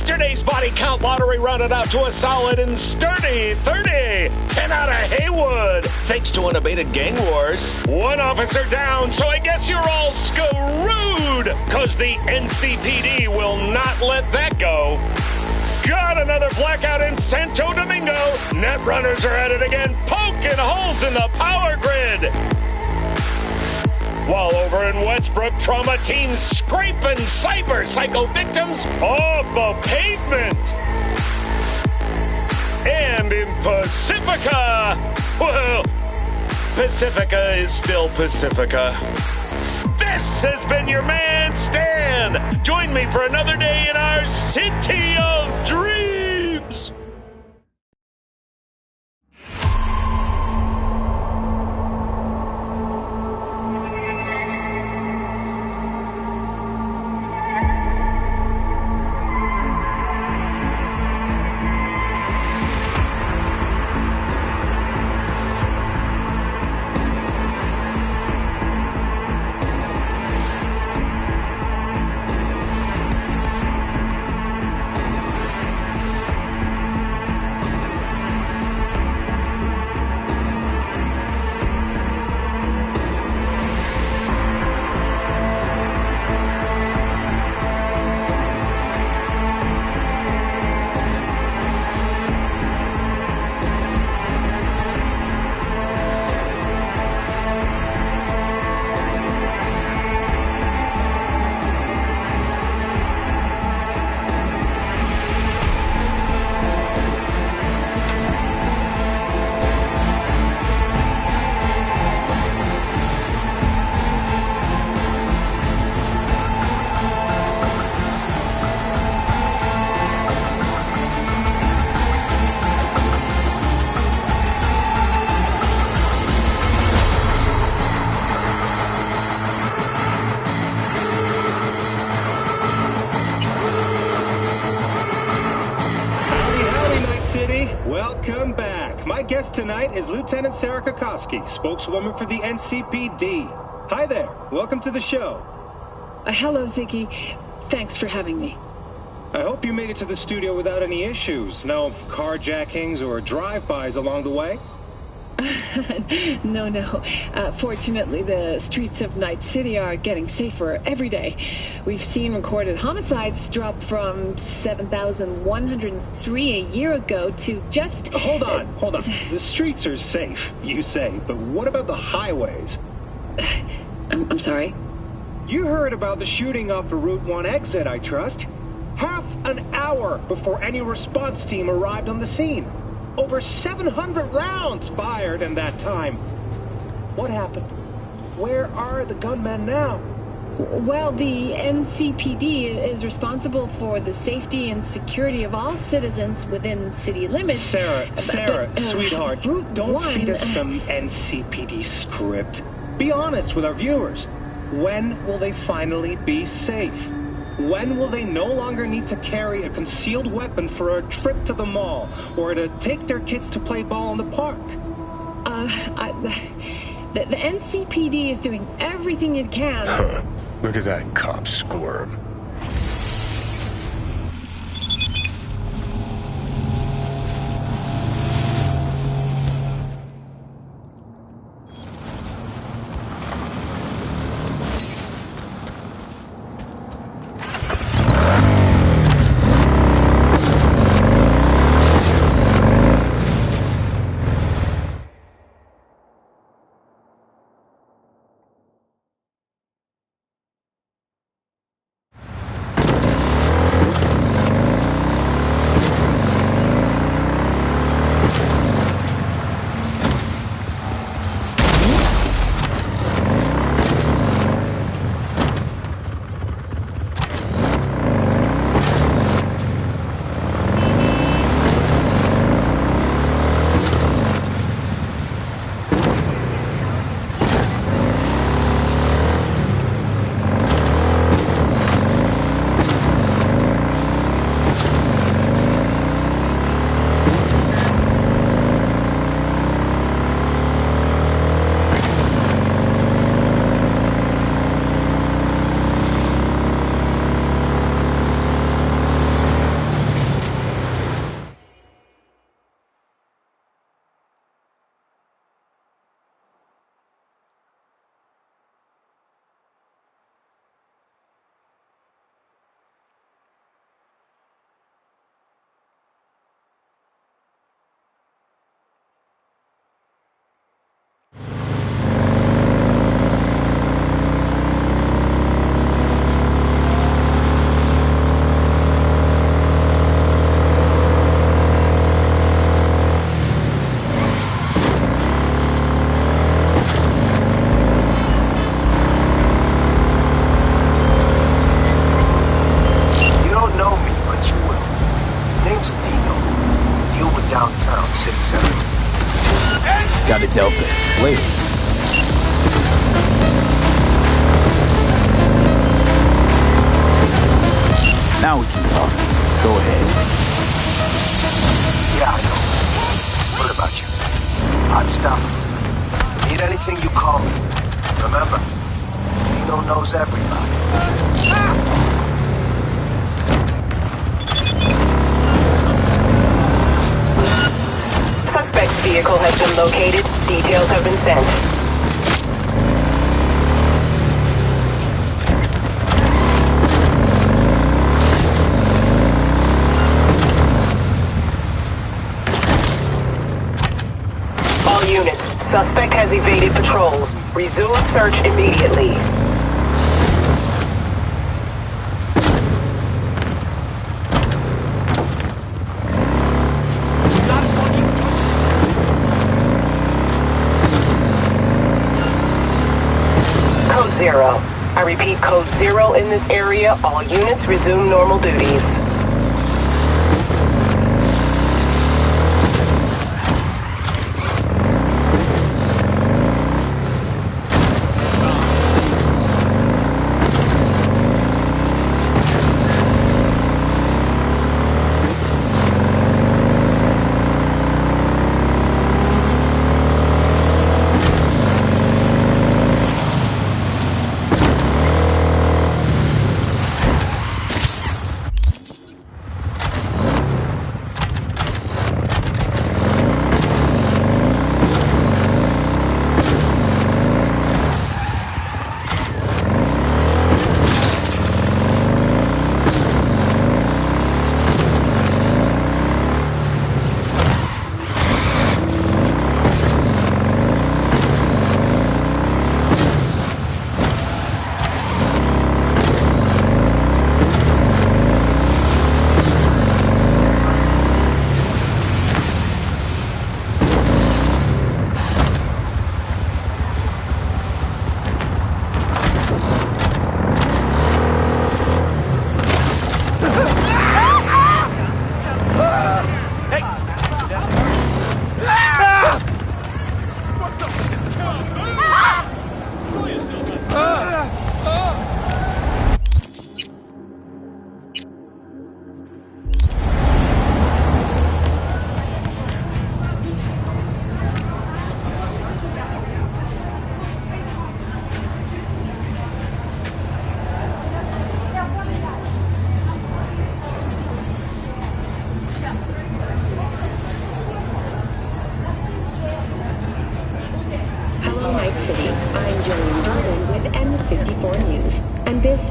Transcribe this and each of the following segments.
Yesterday's body count lottery rounded out to a solid and sturdy 30. 10 out of Haywood, thanks to unabated gang wars. One officer down, so I guess you're all screwed, cause the NCPD will not let that go. Got another blackout in Santo Domingo. Netrunners are at it again, poking holes in the power grid. While over in Westbrook, trauma teams scraping cyber psycho victims off the pavement. And in Pacifica, well, Pacifica is still Pacifica. This has been your man, Stan. Join me for another day in our City of Dreams. Welcome back. My guest tonight is Lieutenant Sarah Kokoski, spokeswoman for the NCPD. Hi there. Welcome to the show. Hello, Ziggy. Thanks for having me. I hope you made it to the studio without any issues. No carjackings or drive-bys along the way? No. Fortunately, the streets of Night City are getting safer every day. We've seen recorded homicides drop from 7,103 a year ago to just... Hold on. The streets are safe, you say, but what about the highways? I'm sorry? You heard about the shooting off the Route 1 exit, I trust. Half an hour before any response team arrived on the scene. Over 700 rounds fired in that time. What happened? Where are the gunmen now? Well, the NCPD is responsible for the safety and security of all citizens within city limits. Sarah, sweetheart, don't feed us some NCPD script. Be honest with our viewers. When will they finally be safe? When will they no longer need to carry a concealed weapon for a trip to the mall or to take their kids to play ball in the park? The NCPD is doing everything it can. Look at that cop squirm. Got a Delta. Later. Now we can talk. Go ahead. Yeah, I know. What about you? Hot stuff. Need anything, you call me. Remember, Nino knows everybody. Suspect's vehicle has been located. Details have been sent. All units, suspect has evaded patrols. Resume search immediately. Code 0. I repeat, Code 0 in this area. All units resume normal duties.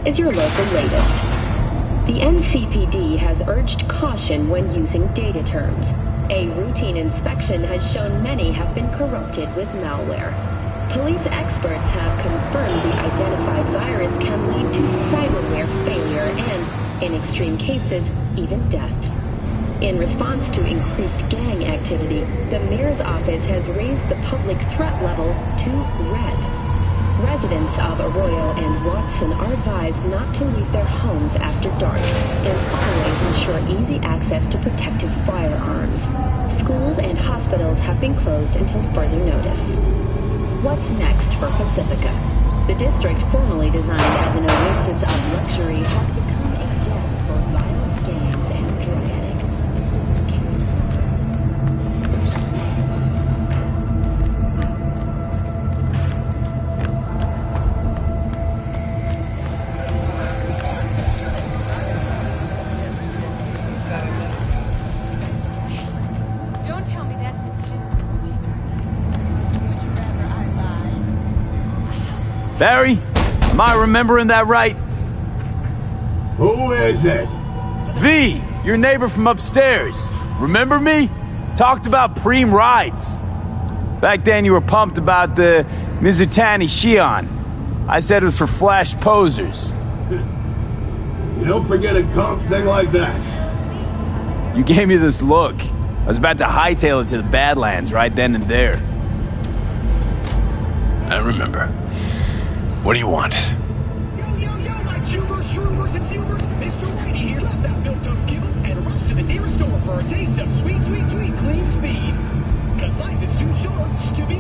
Is your local latest. The NCPD has urged caution when using data terms. A routine inspection has shown many have been corrupted with malware. Police experts have confirmed the identified virus can lead to cyberware failure and, in extreme cases, even death. In response to increased gang activity, the mayor's office has raised the public threat level to red. Residents of Arroyo and Watson are advised not to leave their homes after dark and always ensure easy access to protective firearms. Schools and hospitals have been closed until further notice. What's next for Pacifica? The district, formerly designed as an oasis of luxury, has become a den for violent gangs and drug addicts. Barry, am I remembering that right? Who is it? V, your neighbor from upstairs. Remember me? Talked about preem rides. Back then you were pumped about the Mizutani Shion. I said it was for flash posers. You don't forget a comp thing like that. You gave me this look. I was about to hightail it to the Badlands right then and there. I remember. What do you want? Yo, my shooters, shroomers, and fumers. Mr. Whitey here left that milk-toast kibble and rushed to the nearest store for a taste of sweet, sweet, sweet clean speed. Cause life is too short to be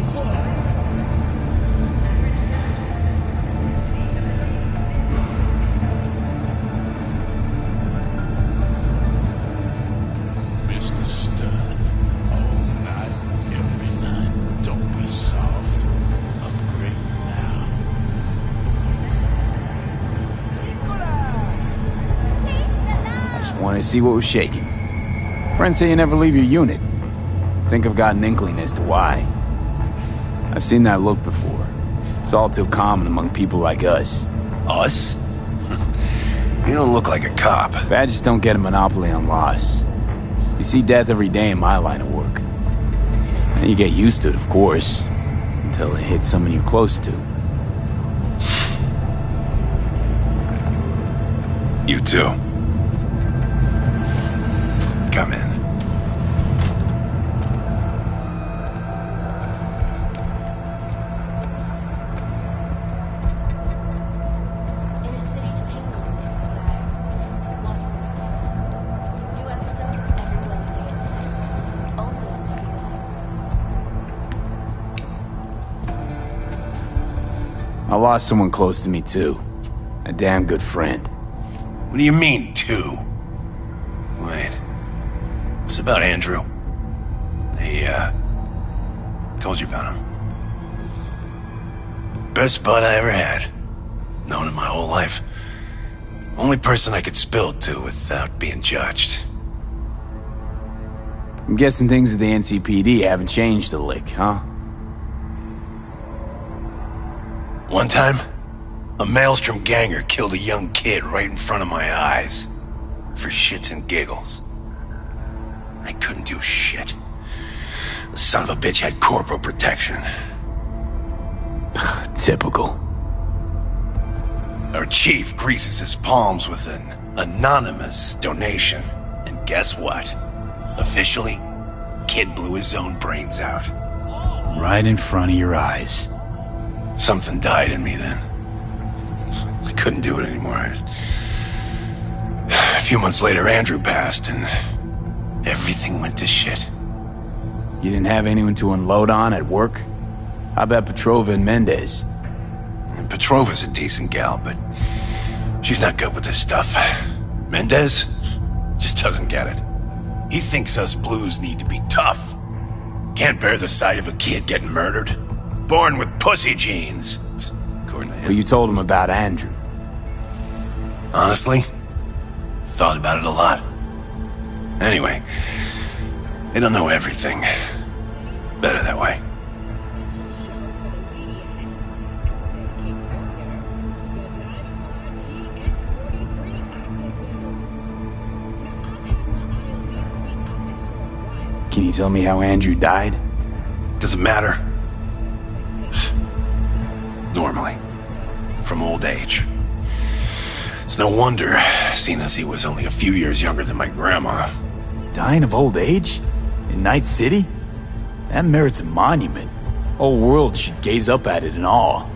wanted to see what was shaking. Friends say you never leave your unit. Think I've got an inkling as to why. I've seen that look before. It's all too common among people like us. Us? You don't look like a cop. Badges don't get a monopoly on loss. You see death every day in my line of work. And you get used to it, of course, until it hits someone you're close to. You too. Come in. I lost someone close to me, too. A damn good friend. What do you mean, two? Wait. What's about Andrew? They, told you about him. Best bud I ever had. Known him my whole life. Only person I could spill it to without being judged. I'm guessing things at the NCPD haven't changed a lick, huh? One time, a Maelstrom ganger killed a young kid right in front of my eyes. For shits and giggles. I couldn't do shit. The son of a bitch had corporal protection. Typical. Our chief greases his palms with an anonymous donation. And guess what? Officially, kid blew his own brains out. Right in front of your eyes. Something died in me then. I couldn't do it anymore. A few months later, Andrew passed, and everything went to shit. You didn't have anyone to unload on at work? How about Petrova and Mendez? And Petrova's a decent gal, but she's not good with this stuff. Mendez just doesn't get it. He thinks us blues need to be tough. Can't bear the sight of a kid getting murdered. Born with pussy genes. According to him. Well, you told him about Andrew. Honestly, thought about it a lot. Anyway, they don't know everything. Better that way. Can you tell me how Andrew died? Doesn't matter. Normally. From old age. It's no wonder, seeing as he was only a few years younger than my grandma. Dying of old age? In Night City? That merits a monument. Whole world should gaze up at it in awe.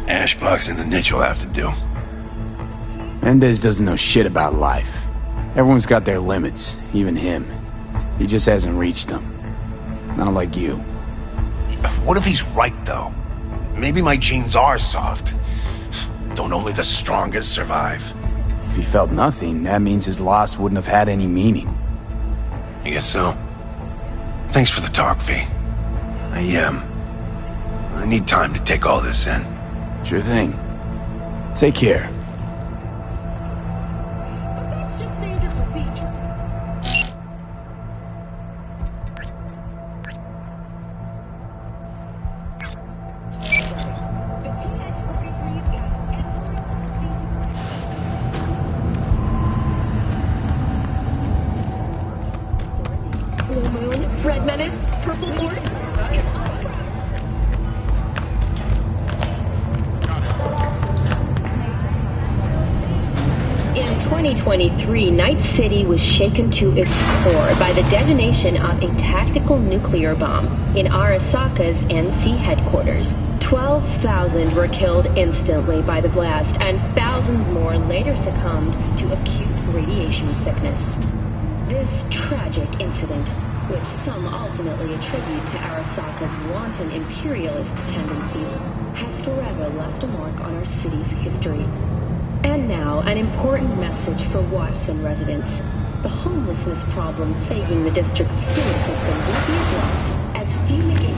Ashbox and the niche will have to do. Mendez doesn't know shit about life. Everyone's got their limits, even him. He just hasn't reached them. Not like you. What if he's right, though? Maybe my genes are soft. Don't only the strongest survive? If he felt nothing, that means his loss wouldn't have had any meaning. I guess so. Thanks for the talk, V. I need time to take all this in. Sure thing. Take care. Red Menace, Purple Lord. In 2023, Night City was shaken to its core by the detonation of a tactical nuclear bomb in Arasaka's NC headquarters. 12,000 were killed instantly by the blast, and thousands more later succumbed to acute radiation sickness. This tragic incident, which some ultimately attribute to Arasaka's wanton imperialist tendencies, has forever left a mark on our city's history. And now, an important message for Watson residents. The homelessness problem plaguing the district's sewer system will be addressed as fumigation.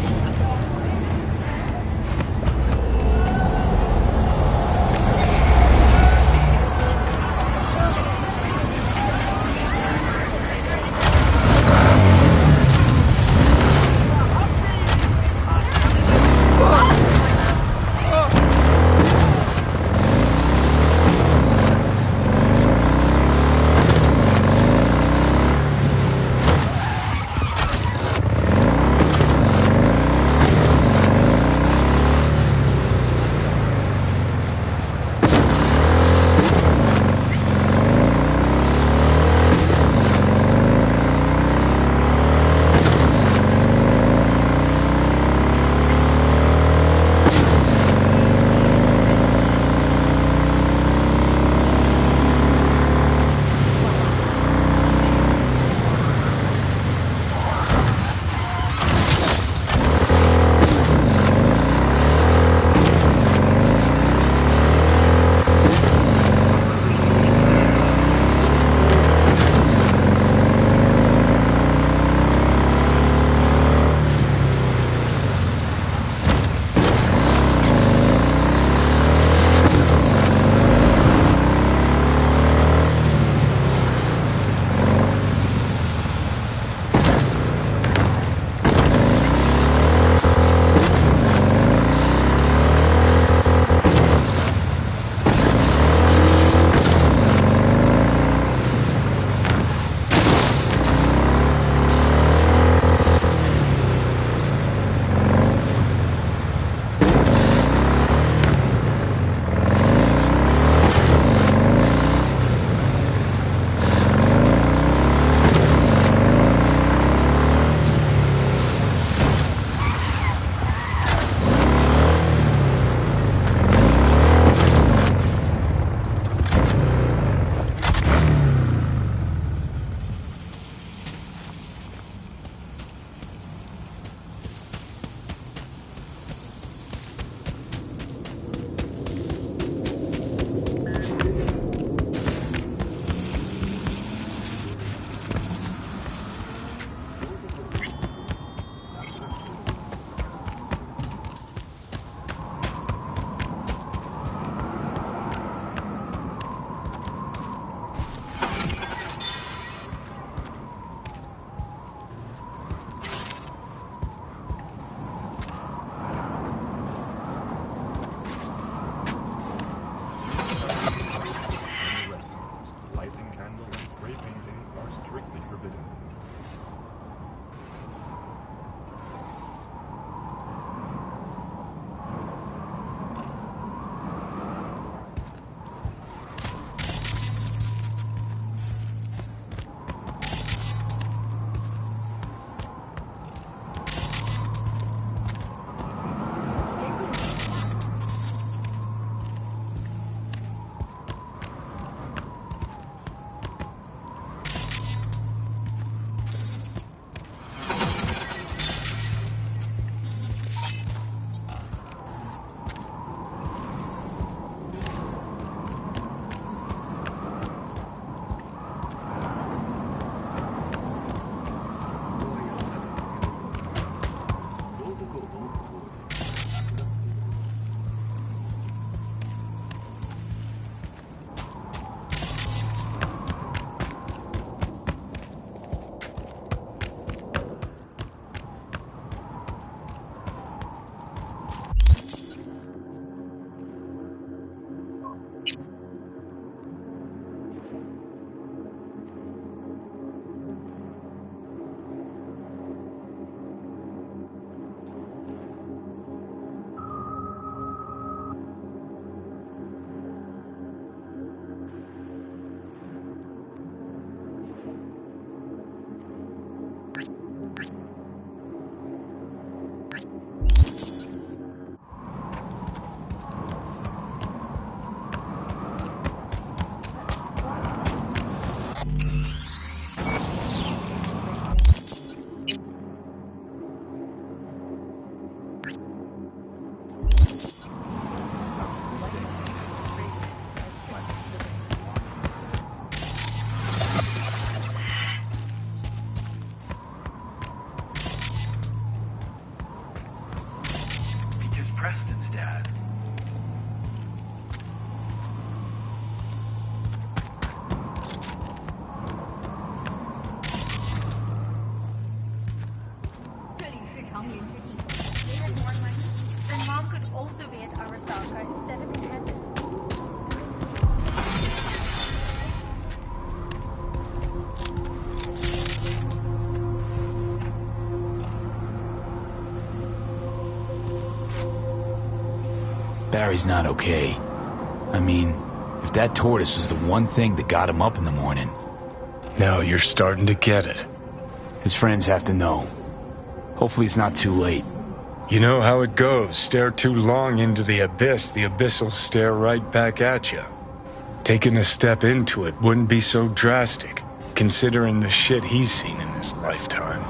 Barry's not okay. I mean, if that tortoise was the one thing that got him up in the morning... Now you're starting to get it. His friends have to know. Hopefully it's not too late. You know how it goes. Stare too long into the abyss will stare right back at you. Taking a step into it wouldn't be so drastic, considering the shit he's seen in his lifetime.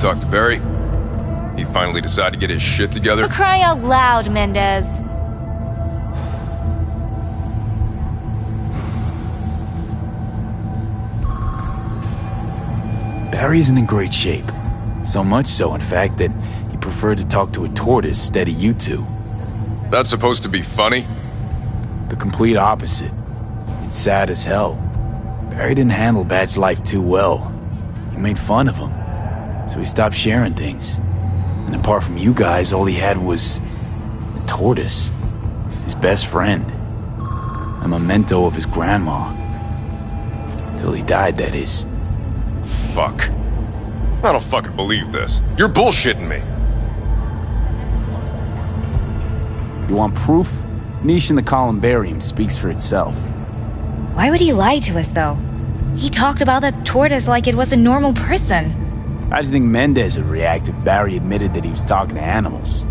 talk to Barry? He finally decided to get his shit together? For crying out loud, Mendez. Barry isn't in great shape. So much so, in fact, that he preferred to talk to a tortoise instead of you two. That's supposed to be funny? The complete opposite. It's sad as hell. Barry didn't handle Badge life too well. You made fun of him, so he stopped sharing things. And apart from you guys, all he had was a tortoise. His best friend. A memento of his grandma. Till he died, that is. Fuck. I don't fucking believe this. You're bullshitting me. You want proof? Niche in the columbarium speaks for itself. Why would he lie to us, though? He talked about the tortoise like it was a normal person. How do you think Mendez would react if Barry admitted that he was talking to animals?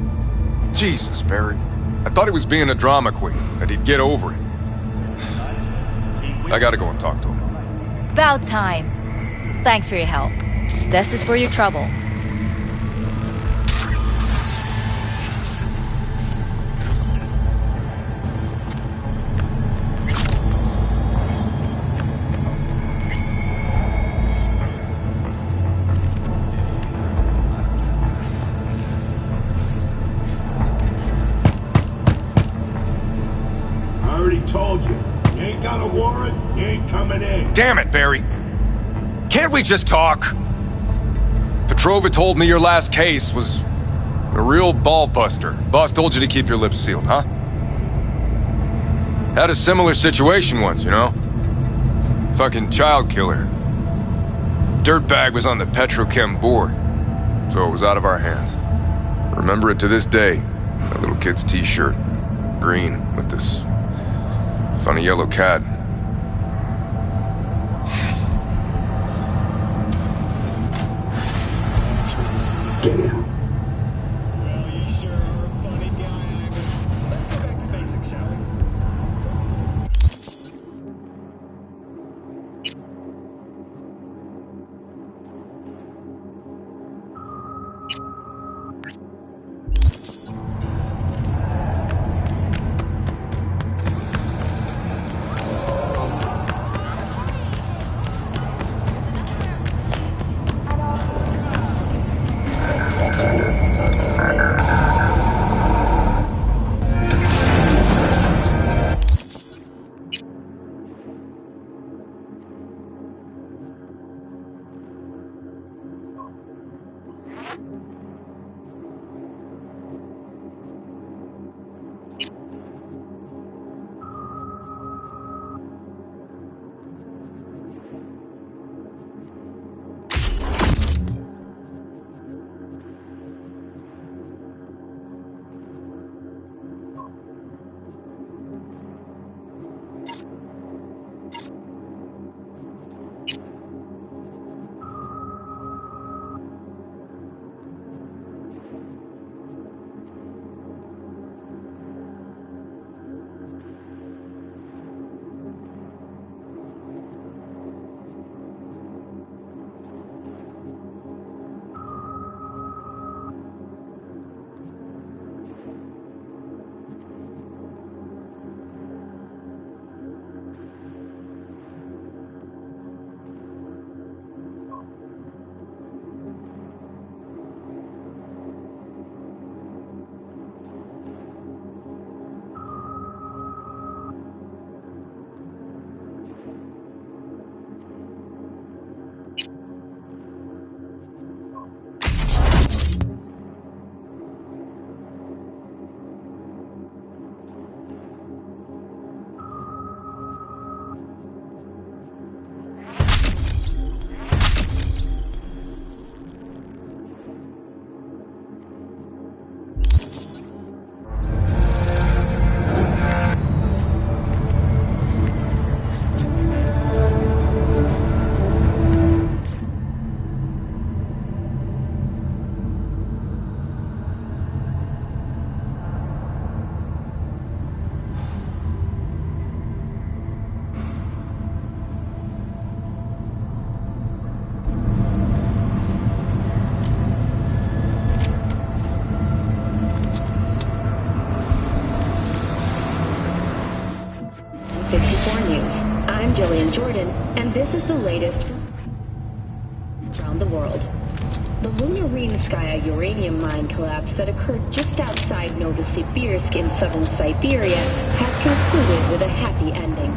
Jesus, Barry. I thought he was being a drama queen, that he'd get over it. I gotta go and talk to him. About time. Thanks for your help. This is for your trouble. Told you. You ain't got a warrant, you ain't coming in. Damn it, Barry. Can't we just talk? Petrova told me your last case was a real ball-buster. Boss told you to keep your lips sealed, huh? Had a similar situation once, you know? Fucking child killer. Dirtbag was on the petrochem board, so it was out of our hands. Remember it to this day. That little kid's t-shirt. Green, with this funny yellow cat. Damn. Well, you sure are a funny guy, Ivan. Let's go back to basics, shall we? Jordan, and this is the latest around the world. The Lunarinskaya uranium mine collapse that occurred just outside Novosibirsk in southern Siberia has concluded with a happy ending.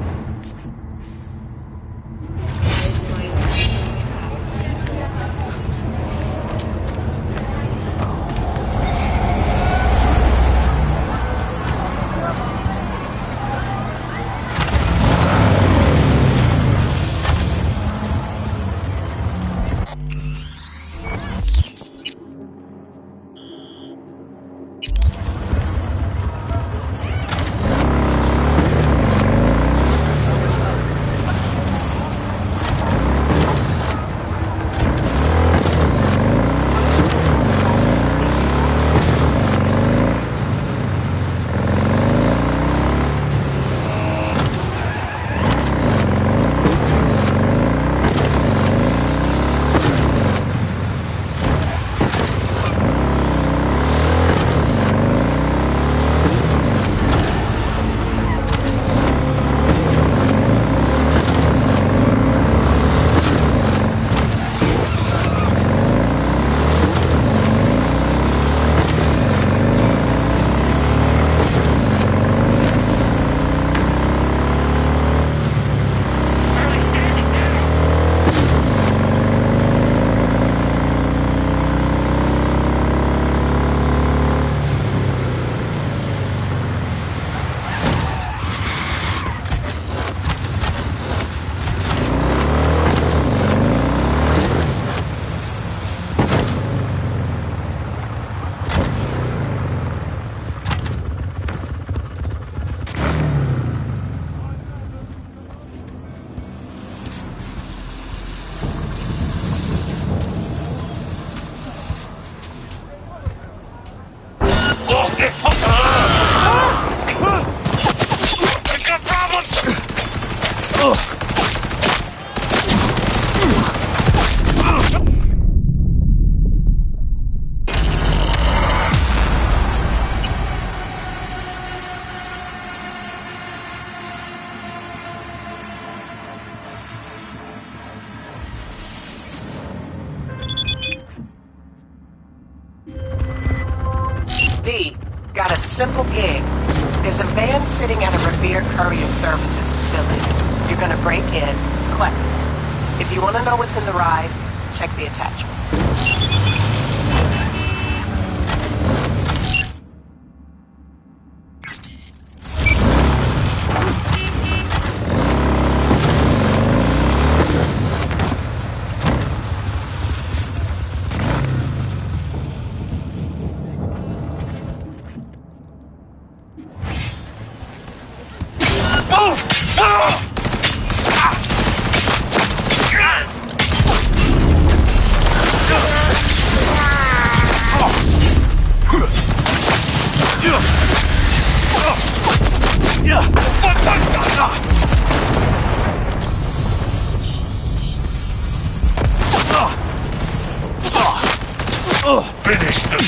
Got a simple gig. There's a van sitting at a Revere Courier Services facility. You're gonna break in, collect it. If you want to know what's in the ride, check the attachment. Finish them!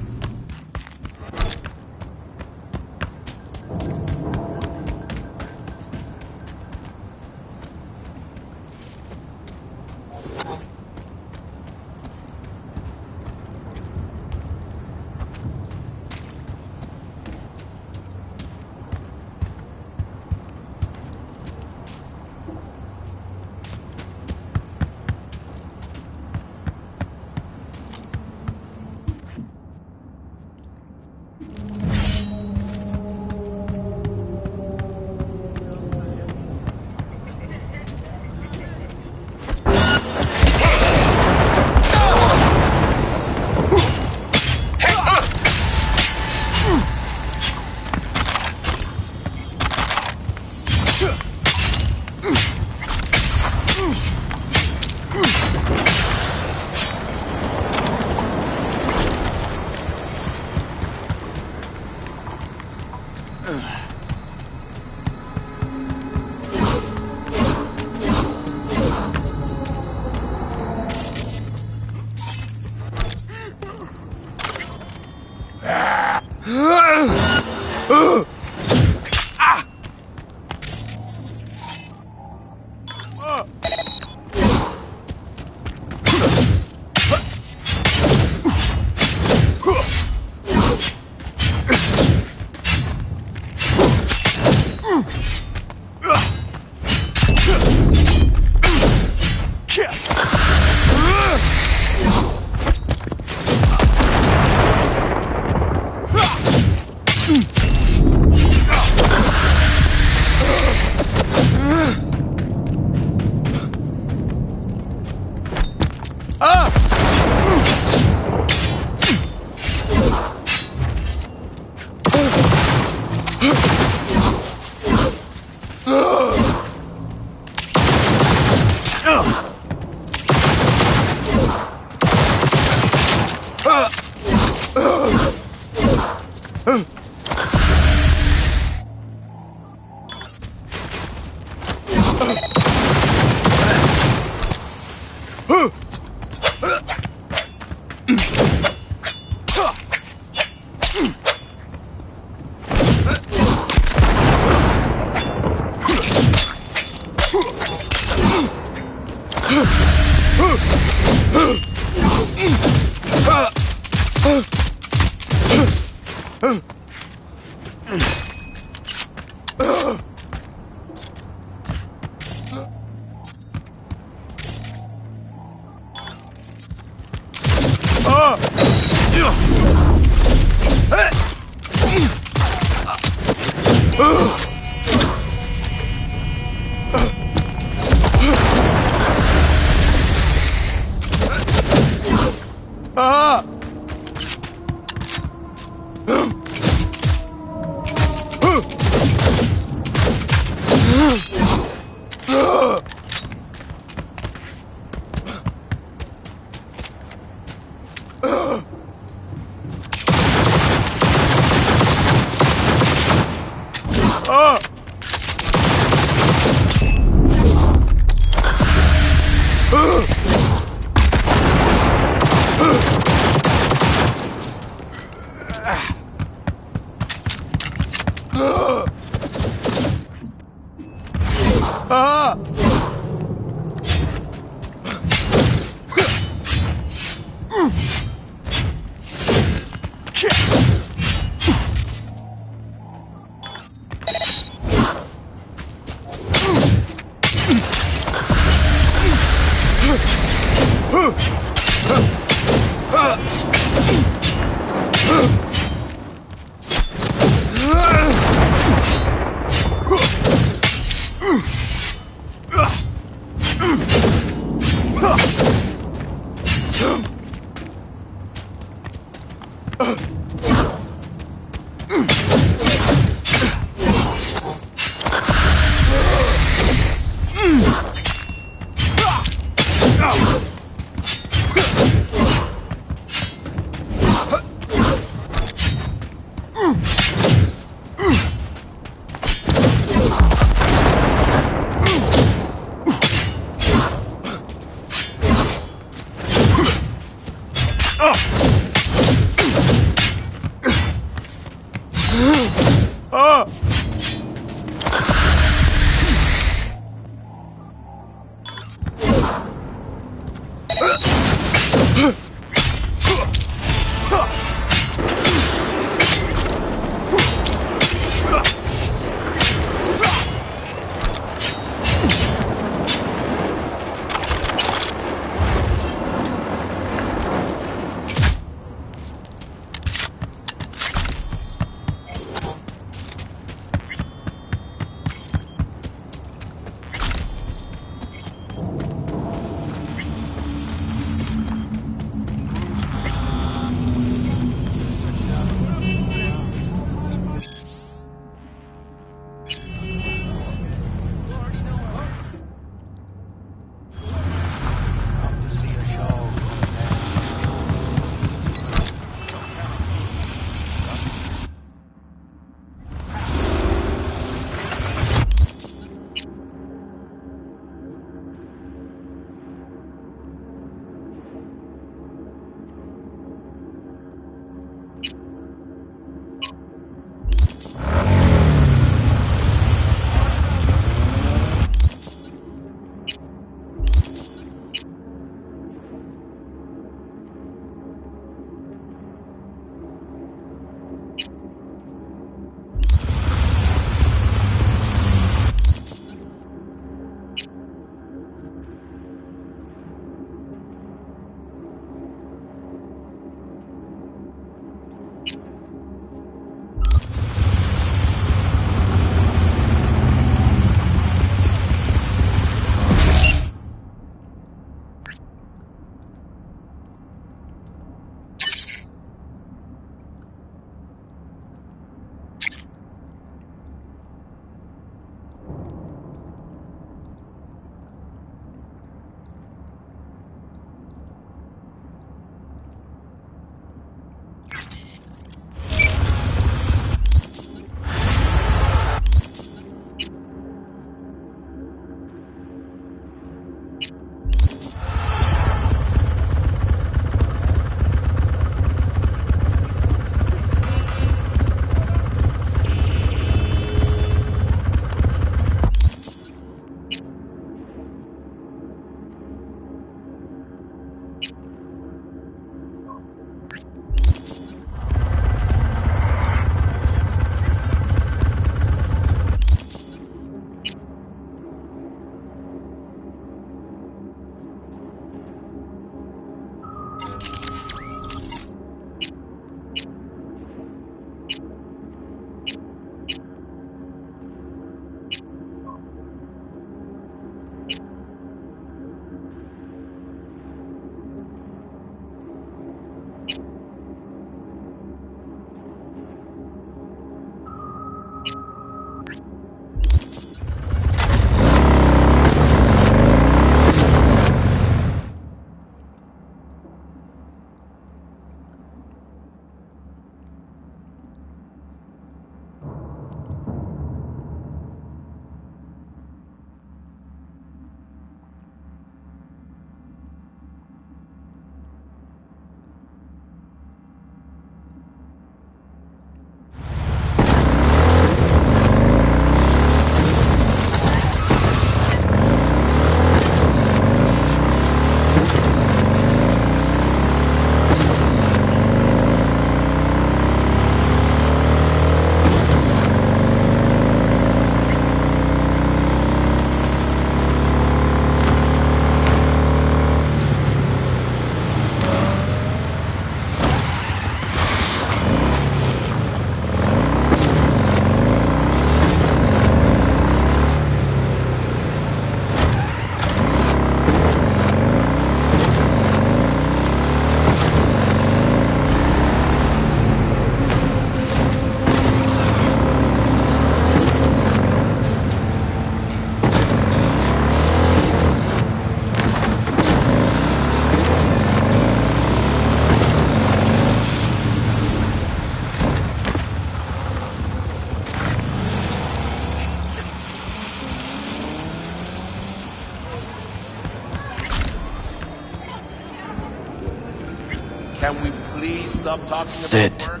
Can we please stop talking Sit. about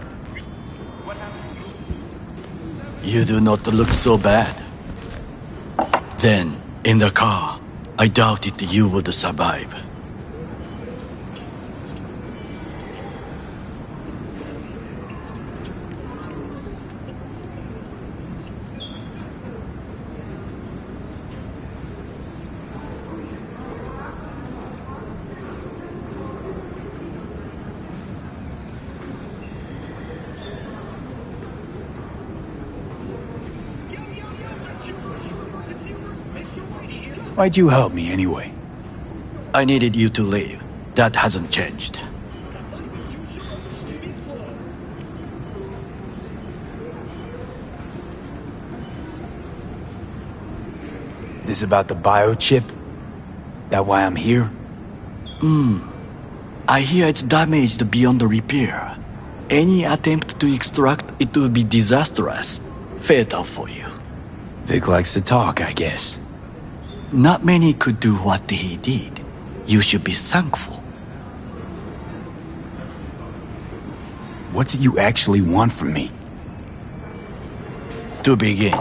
work? You do not look so bad. Then, in the car, I doubted you would survive. Why'd you help me anyway? I needed you to leave. That hasn't changed. This about the biochip? That why I'm here? I hear it's damaged beyond repair. Any attempt to extract it would be disastrous. Fatal for you. Vic likes to talk, I guess. Not many could do what he did. You should be thankful. What's it you actually want from me? To begin,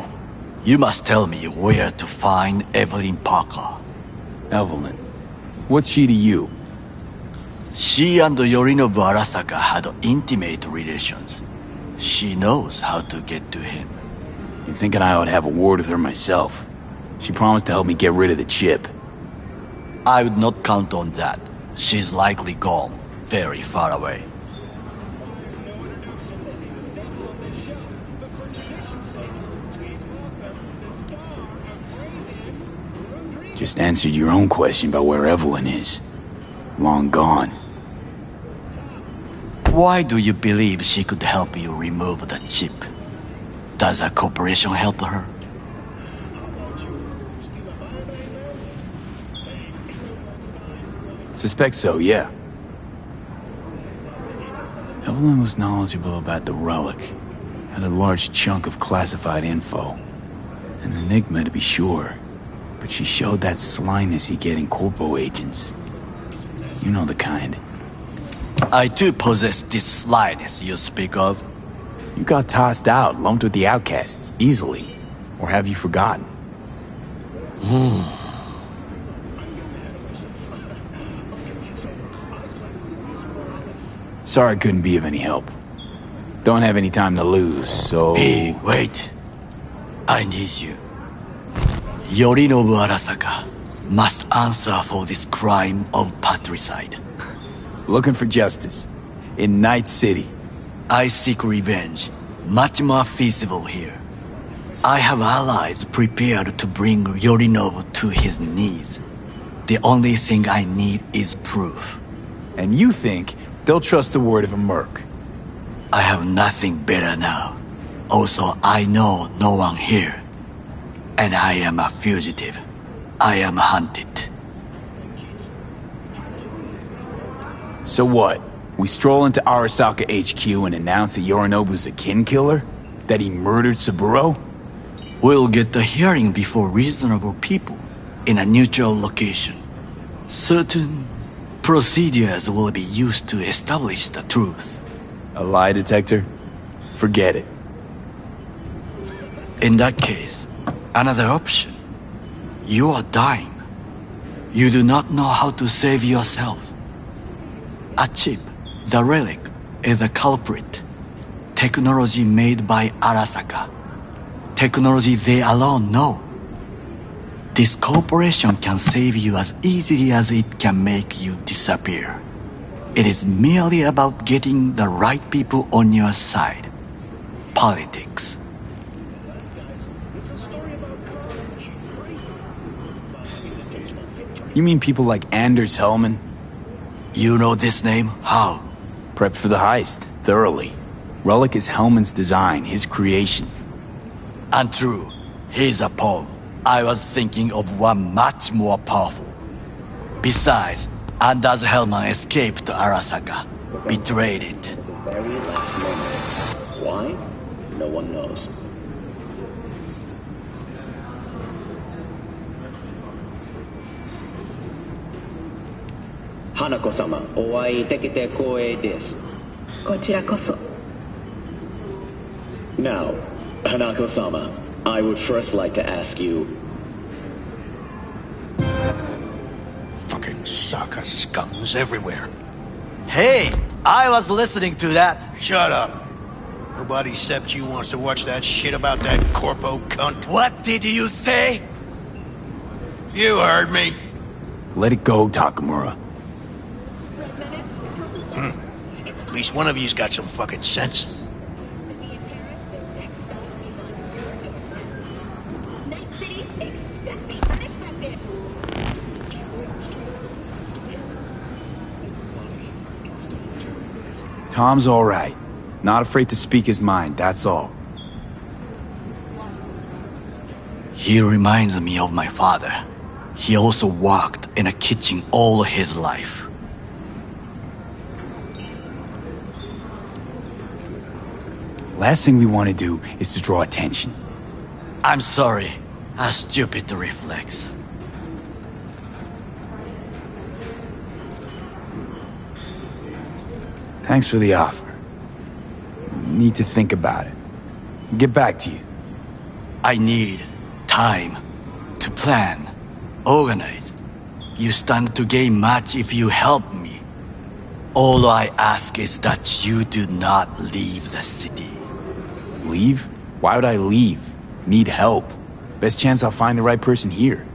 you must tell me where to find Evelyn Parker. Evelyn? What's she to you? She and Yorinobu Arasaka had intimate relations. She knows how to get to him. You're thinking I ought to have a word with her myself. She promised to help me get rid of the chip. I would not count on that. She's likely gone, very far away. Just answered your own question about where Evelyn is. Long gone. Why do you believe she could help you remove the chip? Does a corporation help her? Suspect so, yeah. Evelyn was knowledgeable about the relic. Had a large chunk of classified info. An enigma to be sure. But she showed that slyness you get in corpo agents. You know the kind. I too possess this slyness you speak of. You got tossed out, lumped with the outcasts, easily. Or have you forgotten? Sorry I couldn't be of any help. Don't have any time to lose, so... Hey, wait. I need you. Yorinobu Arasaka must answer for this crime of patricide. Looking for justice. In Night City. I seek revenge. Much more feasible here. I have allies prepared to bring Yorinobu to his knees. The only thing I need is proof. And you think they'll trust the word of a merc? I have nothing better now. Also, I know no one here. And I am a fugitive. I am hunted. So what? We stroll into Arasaka HQ and announce that Yorinobu's a kin killer? That he murdered Saburo? We'll get the hearing before reasonable people, in a neutral location. Certain procedures will be used to establish the truth. A lie detector? Forget it. In that case, another option. You are dying. You do not know how to save yourself. A chip, the relic, is a culprit. Technology made by Arasaka. Technology they alone know. This corporation can save you as easily as it can make you disappear. It is merely about getting the right people on your side. Politics. You mean people like Anders Hellman? You know this name? How? Prepped for the heist, thoroughly. Relic is Hellman's design, his creation. Untrue. He's a pawn. I was thinking of one much more powerful. Besides, Anders Hellman escaped Arasaka. Betrayed it. At the very last moment. Why? No one knows. 花子様、お会いできて光栄です。こちらこそ。Now, Hanako-sama, I would first like to ask you... Fucking Saka scums everywhere. Hey, I was listening to that. Shut up. Nobody except you wants to watch that shit about that corpo cunt. What did you say? You heard me. Let it go, Takamura. At least one of you's got some fucking sense. Tom's all right. Not afraid to speak his mind, that's all. He reminds me of my father. He also worked in a kitchen all his life. Last thing we want to do is to draw attention. I'm sorry. A stupid reflex. Thanks for the offer. Need to think about it. Get back to you. I need time to plan, organize. You stand to gain much if you help me. All I ask is that you do not leave the city. Leave? Why would I leave? Need help. Best chance I'll find the right person here.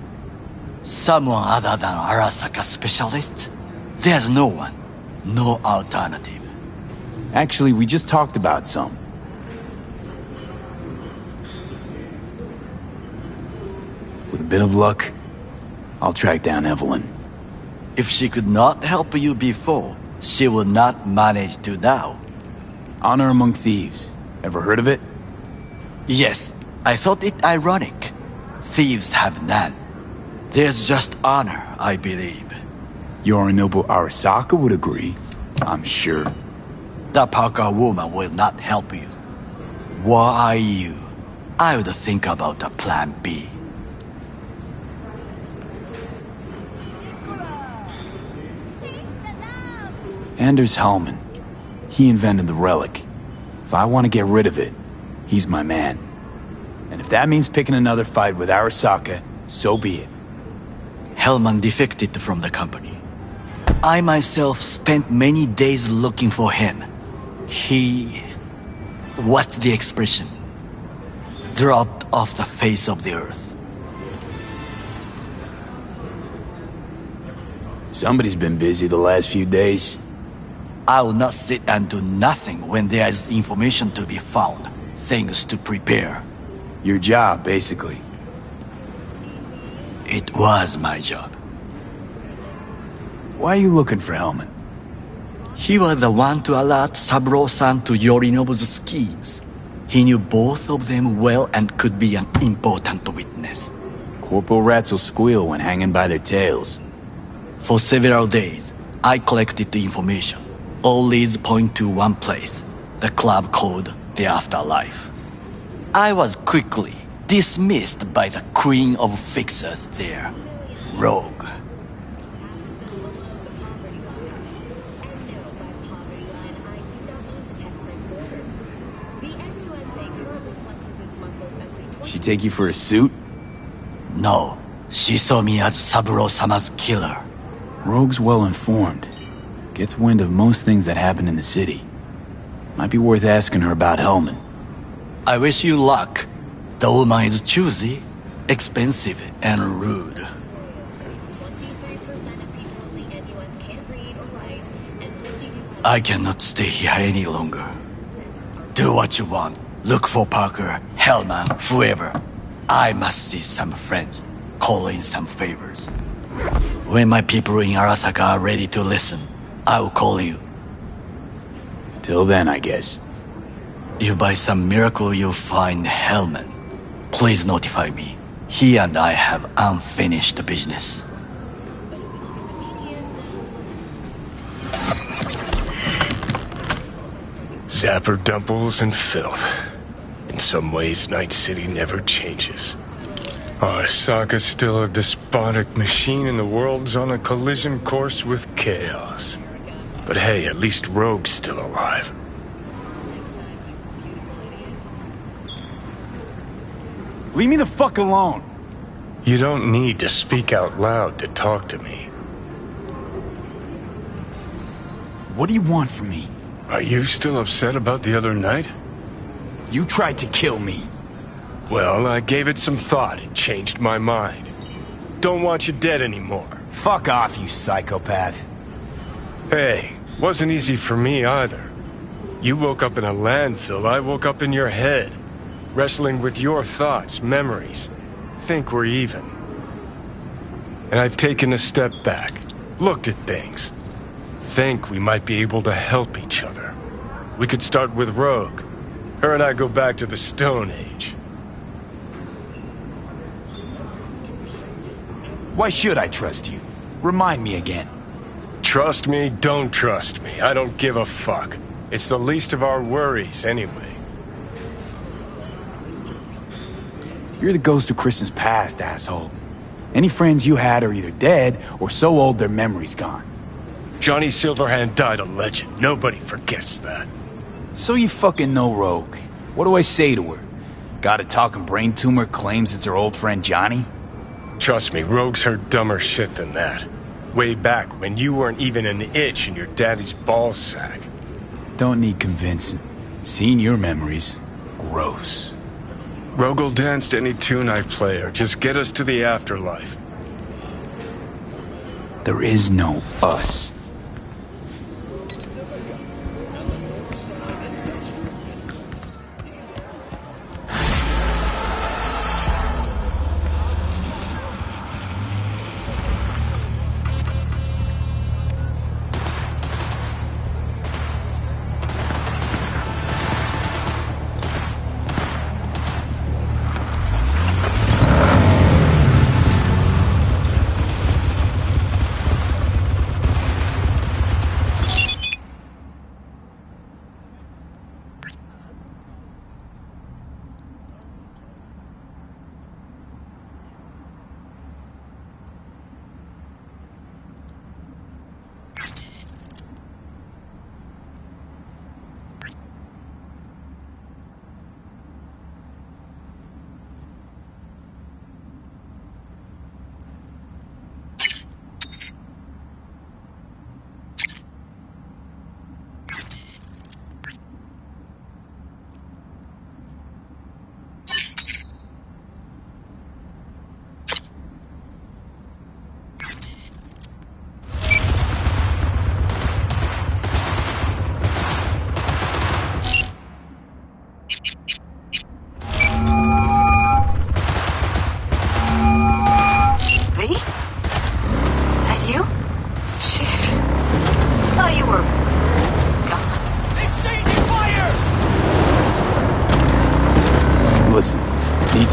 Someone other than Arasaka specialist? There's no one. No alternative. Actually, we just talked about some. With a bit of luck, I'll track down Evelyn. If she could not help you before, she will not manage to now. Honor among thieves. Ever heard of it? Yes, I thought it ironic. Thieves have none. There's just honor, I believe. Yorinobu Arasaka would agree, I'm sure. The Parker woman will not help you. Why you? I would think about a plan B. Anders Hellman. He invented the relic. If I want to get rid of it, he's my man. And if that means picking another fight with Arasaka, so be it. Hellman defected from the company. I myself spent many days looking for him. What's the expression? Dropped off the face of the earth. Somebody's been busy the last few days. I will not sit and do nothing when there is information to be found, things to prepare. Your job, basically. It was my job. Why are you looking for Hellman? He was the one to alert Saburo-san to Yorinobu's schemes. He knew both of them well and could be an important witness. Corporal rats will squeal when hanging by their tails. For several days, I collected the information. All leads point to one place, the club called the Afterlife. I was quickly dismissed by the queen of fixers there, Rogue. She take you for a suit? No, she saw me as Saburo-sama's killer. Rogue's well informed. Gets wind of most things that happen in the city. Might be worth asking her about Hellman. I wish you luck. The woman is choosy, expensive, and rude. I cannot stay here any longer. Do what you want. Look for Parker, Hellman, whoever. I must see some friends, call in some favors. When my people in Arasaka are ready to listen, I will call you. Till then, I guess. If by some miracle you find Hellman, please notify me. He and I have unfinished business. Zapper dumples and filth. In some ways, Night City never changes. Arasaka's still a despotic machine and the world's on a collision course with chaos. But hey, at least Rogue's still alive. Leave me the fuck alone. You don't need to speak out loud to talk to me. What do you want from me? Are you still upset about the other night? You tried to kill me. Well, I gave it some thought and changed my mind. Don't want you dead anymore. Fuck off, you psychopath. Hey, wasn't easy for me either. You woke up in a landfill, I woke up in your head. Wrestling with your thoughts, memories. Think we're even. And I've taken a step back, looked at things. Think we might be able to help each other. We could start with Rogue. Her and I go back to the Stone Age. Why should I trust you? Remind me again. Trust me, don't trust me. I don't give a fuck. It's the least of our worries, anyway. You're the ghost of Christmas past, asshole. Any friends you had are either dead or so old their memory's gone. Johnny Silverhand died a legend. Nobody forgets that. So you fucking know Rogue. What do I say to her? Got a talking brain tumor, claims it's her old friend Johnny? Trust me, Rogue's heard dumber shit than that. Way back when you weren't even an itch in your daddy's ball sack. Don't need convincing. Seeing your memories, gross. Rogue will dance to any tune I play or just get us to the afterlife. There is no us.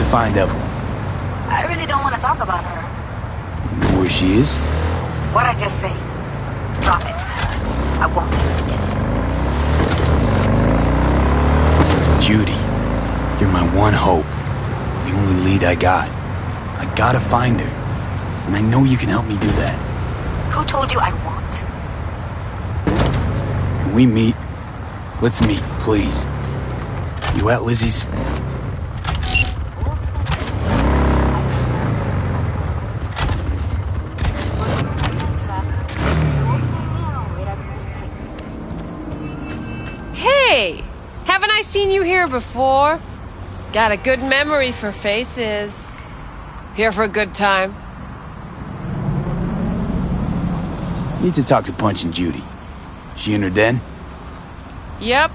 Find Evelyn. I really don't want to talk about her. You know where she is? What'd I just say? Drop it. I won't take it again. Judy, you're my one hope. The only lead I got. I gotta find her. And I know you can help me do that. Who told you I won't? Can we meet? Let's meet, please. You at Lizzie's? Hey! Haven't I seen you here before? Got a good memory for faces. Here for a good time. Need to talk to Punch and Judy. She in her den? Yep.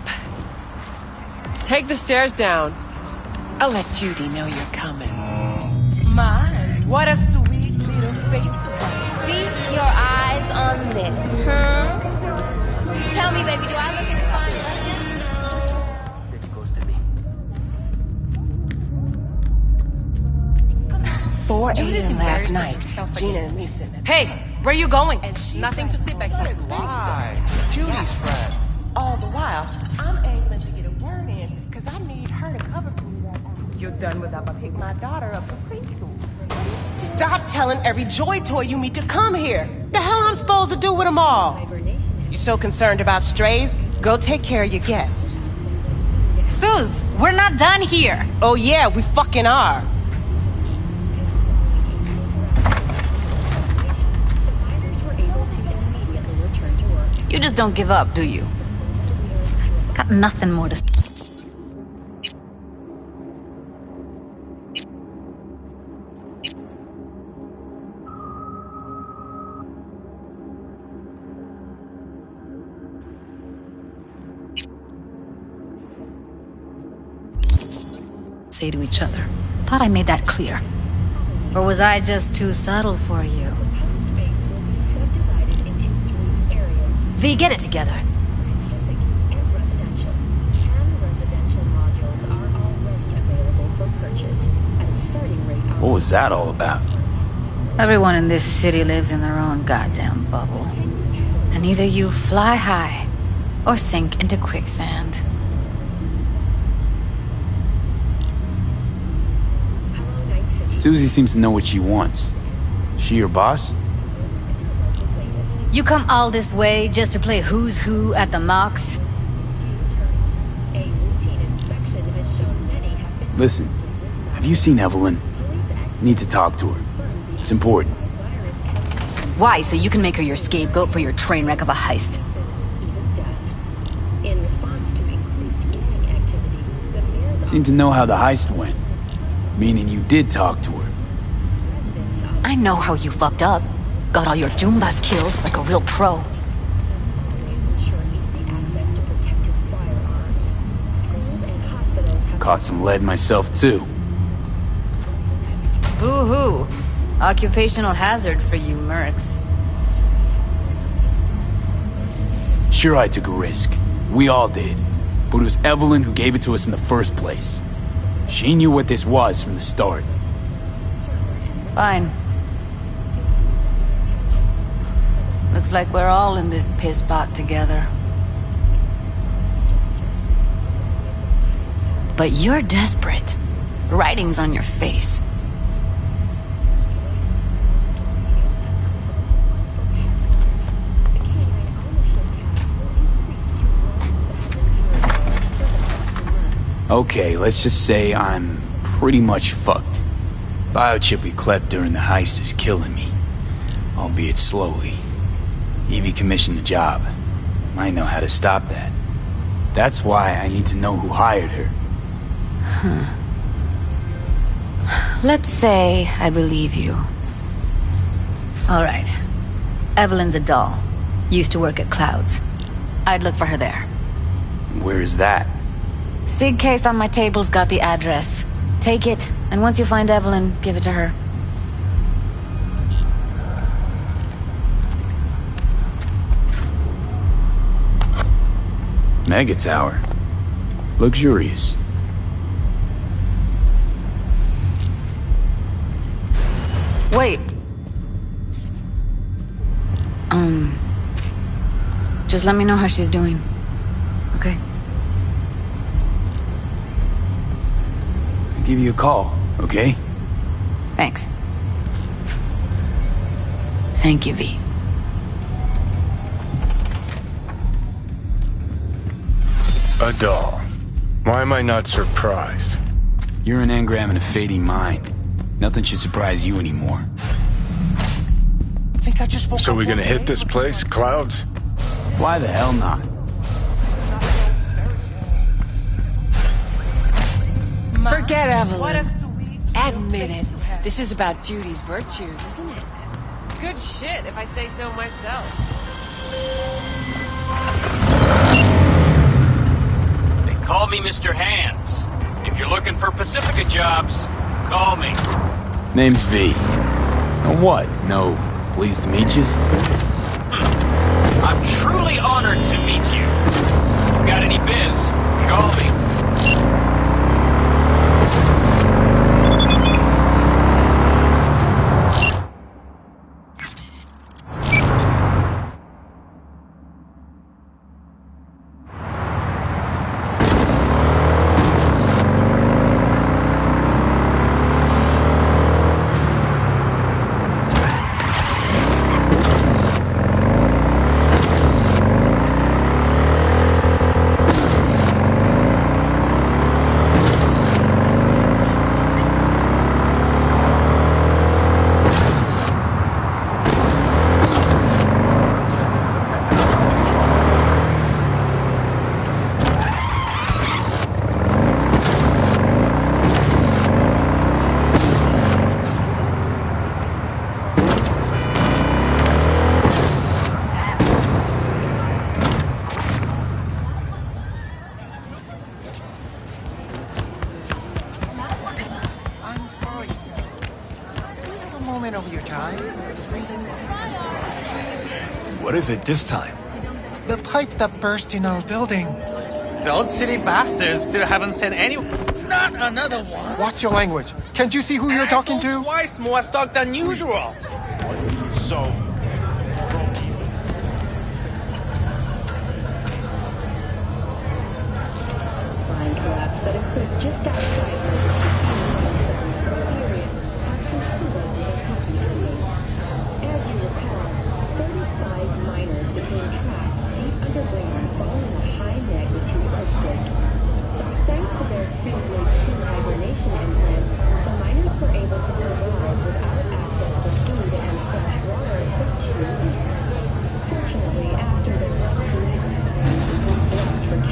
Take the stairs down. I'll let Judy know you're coming. My, what a sweet little face. Feast your eyes on this, huh? Tell me, baby, do I look as fine as this? 4 a.m. last night, Gina and me sitting at... Hey, where are you going? Nothing to sit back here. Why? Judy's friend. All the while, I'm angling to get a word in, because I need her to cover for me that night. You're done with that, but pick my daughter up for preschool. stop telling every Joy toy you meet to come here. The hell I'm supposed to do with them all? You so concerned about strays? Go take care of your guest. Suze, we're not done here. Oh yeah, we fucking are. You just don't give up, do you? Got nothing more to say to each other. Thought I made that clear. Or was I just too subtle for you? V, get it together. What was that all about? Everyone in this city lives in their own goddamn bubble. And either you fly high or sink into quicksand. Susie seems to know what she wants. She your boss? You come all this way just to play who's who at the mocks? Listen, have you seen Evelyn? Need to talk to her. It's important. Why? So you can make her your scapegoat for your train wreck of a heist? Seem to know how the heist went. Meaning you did talk to her. I know how you fucked up. Got all your Jumbas killed like a real pro. Caught some lead myself too. Boo-hoo. Occupational hazard for you mercs. Sure, I took a risk. We all did. But it was Evelyn who gave it to us in the first place. She knew what this was from the start. Fine. Looks like we're all in this piss pot together. But you're desperate. Writing's on your face. Okay, let's just say I'm pretty much fucked. Biochip we clept during the heist is killing me. Albeit slowly. Evie commissioned the job. I know how to stop that. That's why I need to know who hired her. Let's say I believe you. Alright. Evelyn's a doll. Used to work at Clouds. I'd look for her there. Where is that? Sig case on my table's got the address. Take it, and once you find Evelyn, give it to her. Mega Tower. Luxurious. Wait. Just let me know how she's doing. Okay? I'll give you a call, okay? Thanks. Thank you, V. A doll. Why am I not surprised? You're an engram and a fading mind. Nothing should surprise you anymore. So we gonna hit this place, Clouds? Why the hell not? Forget Evelyn. Admit it. This is about Judy's virtues, isn't it? Good shit, if I say so myself. They call me Mr. Hands. If you're looking for Pacifica jobs, call me. Name's V. And what? No, pleased to meet you? I'm truly honored to meet you. If you got any biz, call me. What is it this time? The pipe that burst in our building. Those silly bastards still haven't sent any... Not another one! Watch your language. Can't you see who you're talking to? Twice more stock than usual! So... Spine collapse that occurred just outside As you recall, 35 miners became trapped deep underground following a high-magnitude earthquake. Thanks to their seasonally true hibernation implants, the miners were able to survive without access to food and fresh water for 2 weeks. Fortunately, after their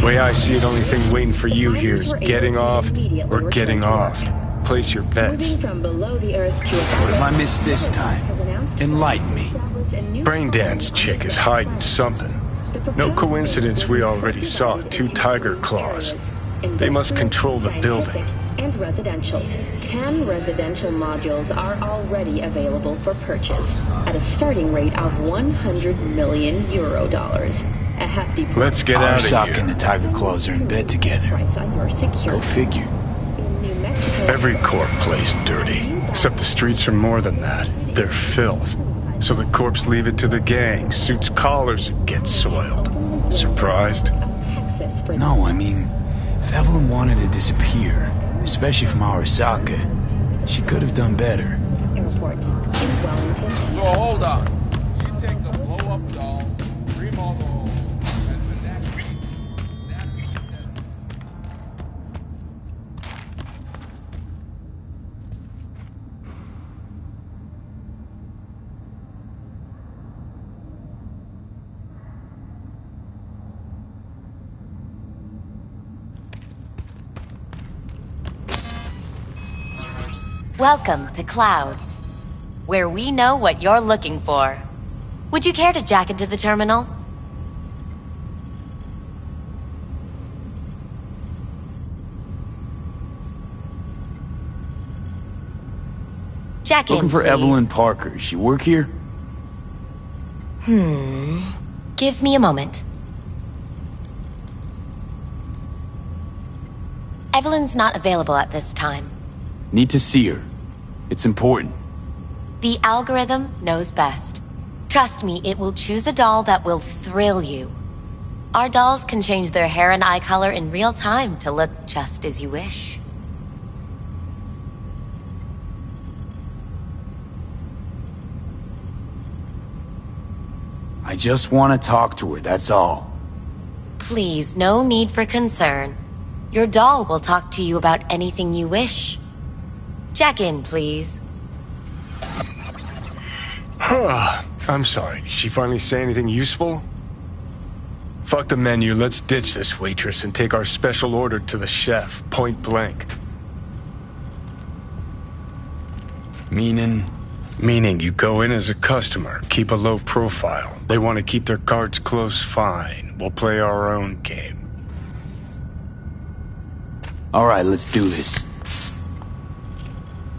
The way I see it, only thing waiting for you here is getting off or getting off. Place your bets. Moving from below the earth to What have I missed this time? Enlighten me. Braindance chick is hiding something. No coincidence we already saw 2 tiger claws. They must control the building. And residential. 10 residential modules are already available for purchase at a starting rate of 100 million euro dollars. A hefty price. Let's get out of here. Arasaka and the Tiger Claws are in bed together. On your security. Go figure. Every corp plays dirty, except the streets are more than that. They're filth. So the corps leave it to the gang. Suits collars get soiled. Surprised? No, I mean, if Evelyn wanted to disappear, especially from Arasaka, she could have done better. Airports in Wellington. So hold on. You take the blow-up doll, remodel, and the next... Welcome to Clouds, where we know what you're looking for. Would you care to jack into the terminal? Jack in, Looking for please. Evelyn Parker. She work here? Give me a moment. Evelyn's not available at this time. Need to see her. It's important. The algorithm knows best. Trust me, it will choose a doll that will thrill you. Our dolls can change their hair and eye color in real time to look just as you wish. I just want to talk to her, that's all. Please, no need for concern. Your doll will talk to you about anything you wish. Jack in, please. I'm sorry, did she finally say anything useful? Fuck the menu, let's ditch this waitress and take our special order to the chef, point blank. Meaning? Meaning you go in as a customer, keep a low profile. They want to keep their cards close, fine. We'll play our own game. Alright, let's do this.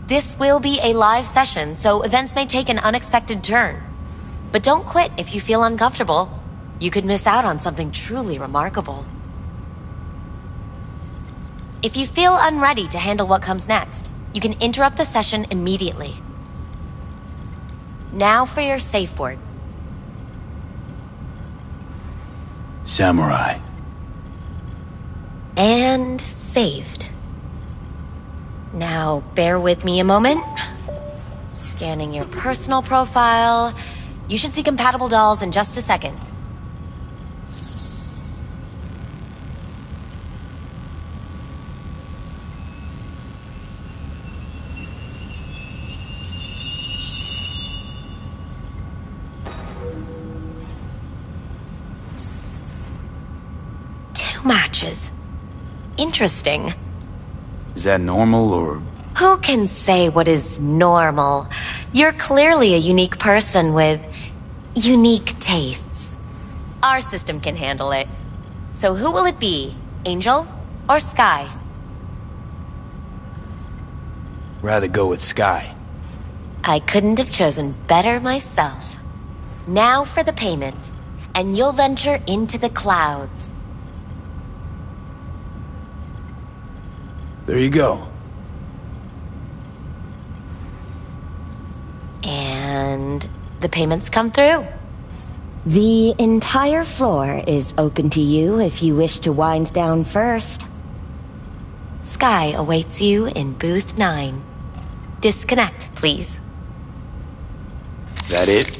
This will be a live session, so events may take an unexpected turn. But don't quit if you feel uncomfortable. You could miss out on something truly remarkable. If you feel unready to handle what comes next, you can interrupt the session immediately. Now for your safe word. Samurai. And saved. Now, bear with me a moment. Scanning your personal profile. You should see compatible dolls in just a second. Two matches. Interesting. Is that normal, or...? Who can say what is normal? You're clearly a unique person with unique tastes. Our system can handle it. So who will it be? Angel or Sky? Rather go with Sky. I couldn't have chosen better myself. Now for the payment, and you'll venture into the clouds. There you go. And the payments come through. The entire floor is open to you if you wish to wind down first. Sky awaits you in booth 9. Disconnect, please. That it?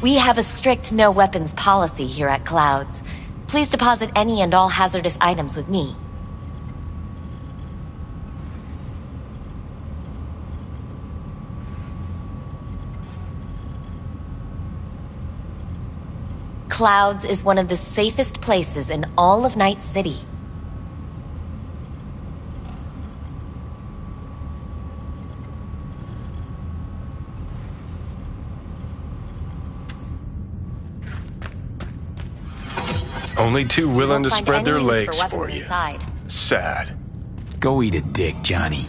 We have a strict no weapons policy here at Clouds. Please deposit any and all hazardous items with me. Clouds is one of the safest places in all of Night City. Only two willing to Won't find spread any their use legs weapons for you. inside. Sad. Go eat a dick, Johnny.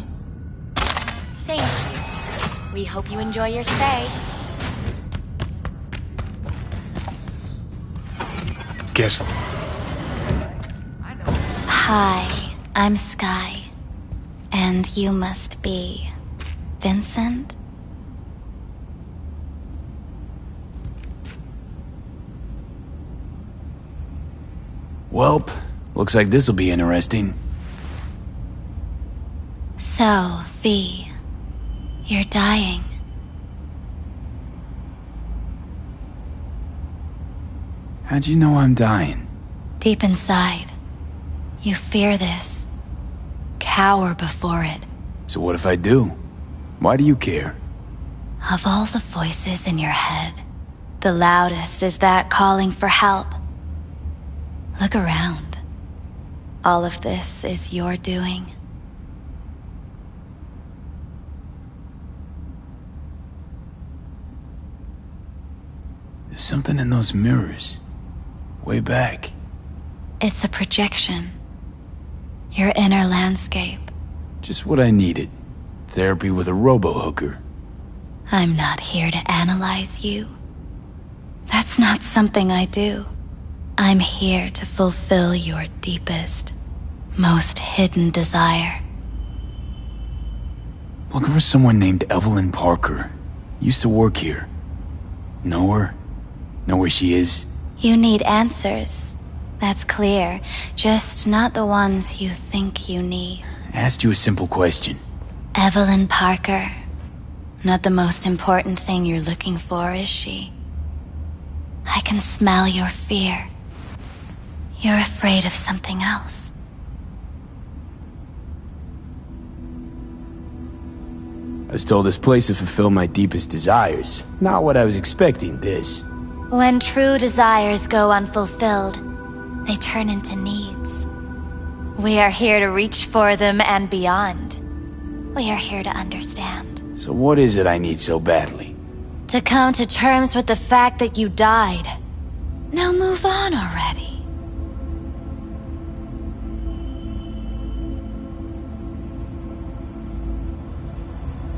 Thank you. We hope you enjoy your stay. Guess. Hi, I'm Sky. And you must be Vincent? Welp, looks like this'll be interesting. So, V, you're dying. How'd you know I'm dying? Deep inside, you fear this. Cower before it. So what if I do? Why do you care? Of all the voices in your head, the loudest is that calling for help. Look around. All of this is your doing. There's something in those mirrors. Way back. It's a projection. Your inner landscape. Just what I needed. Therapy with a robo-hooker. I'm not here to analyze you. That's not something I do. I'm here to fulfill your deepest, most hidden desire. Looking for someone named Evelyn Parker. Used to work here. Know her? Know where she is? You need answers. That's clear. Just not the ones you think you need. Asked you a simple question. Evelyn Parker. Not the most important thing you're looking for, is she? I can smell your fear. You're afraid of something else. I was told this place would fulfill my deepest desires. Not what I was expecting, this. When true desires go unfulfilled, they turn into needs. We are here to reach for them and beyond. We are here to understand. So what is it I need so badly? To come to terms with the fact that you died. Now move on already.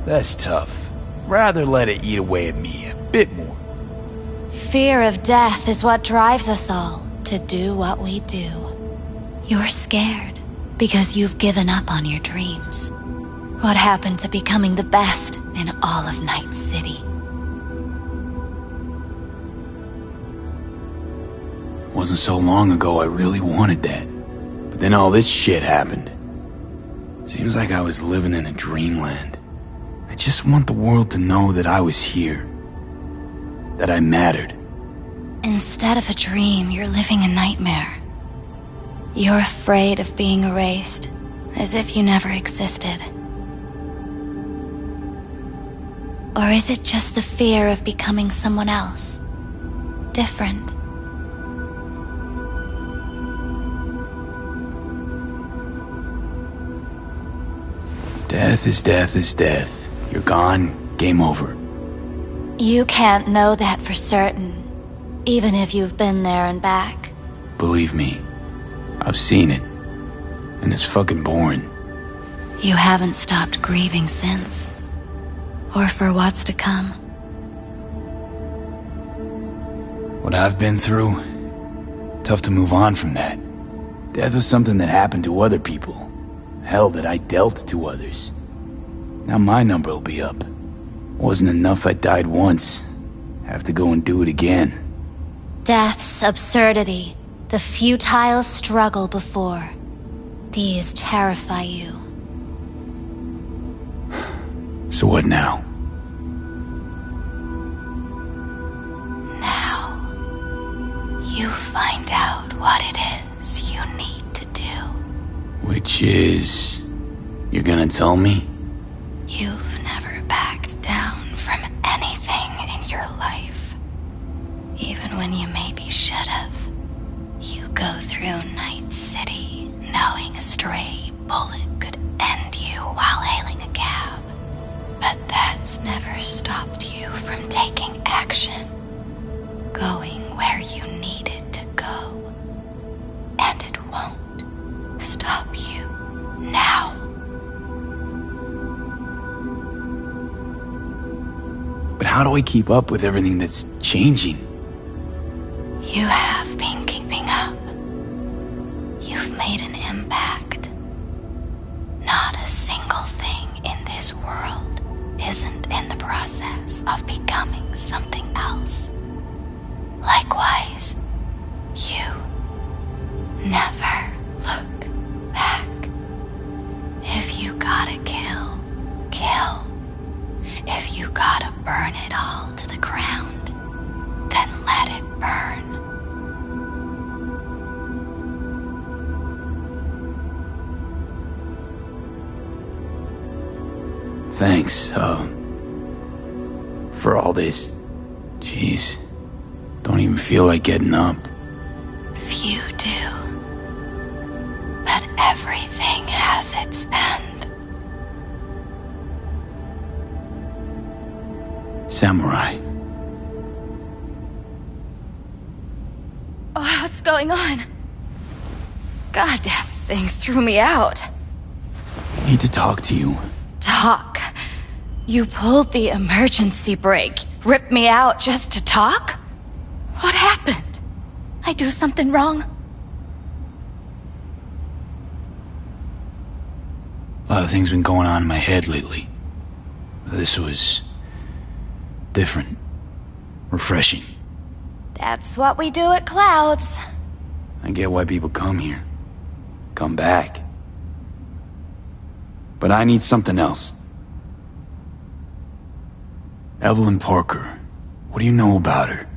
That's tough. Rather let it eat away at me a bit more. Fear of death is what drives us all to do what we do. You're scared because you've given up on your dreams. What happened to becoming the best in all of Night City? Wasn't so long ago I really wanted that. But then all this shit happened. Seems like I was living in a dreamland. I just want the world to know that I was here. That I mattered. Instead of a dream, you're living a nightmare. You're afraid of being erased, as if you never existed. Or is it just the fear of becoming someone else? Different. Death is death is death. You're gone, game over. You can't know that for certain, even if you've been there and back. Believe me, I've seen it. And it's fucking boring. You haven't stopped grieving since. Or for what's to come. What I've been through, tough to move on from that. Death was something that happened to other people. Hell, that I dealt to others. Now my number will be up. Wasn't enough I died once. Have to go and do it again. Death's absurdity, the futile struggle before. These terrify you. So what now? Now, you find out what it is you need to do. Which is... You're gonna tell me? You've never backed down from anything in your life. Even when you maybe should have. You go through Night City knowing a stray bullet could end you while hailing a cab. But that's never stopped you from taking action. Going where you needed to go. And it won't stop you now. But how do I keep up with everything that's changing? You have been keeping up. You've made an impact. Not a single thing in this world isn't in the process of becoming something else. Likewise, you never look back. If you gotta kill, kill. If you gotta burn it all to the ground, then let it burn. Thanks, for all this. Jeez, don't even feel like getting up. Few do. But everything has its end. Samurai. Oh, what's going on? Goddamn thing threw me out. Need to talk to you. Talk? You pulled the emergency brake, ripped me out just to talk? What happened? I do something wrong? A lot of things been going on in my head lately. This was... different. Refreshing. That's what we do at Clouds. I get why people come here. Come back. But I need something else. Evelyn Parker. What do you know about her?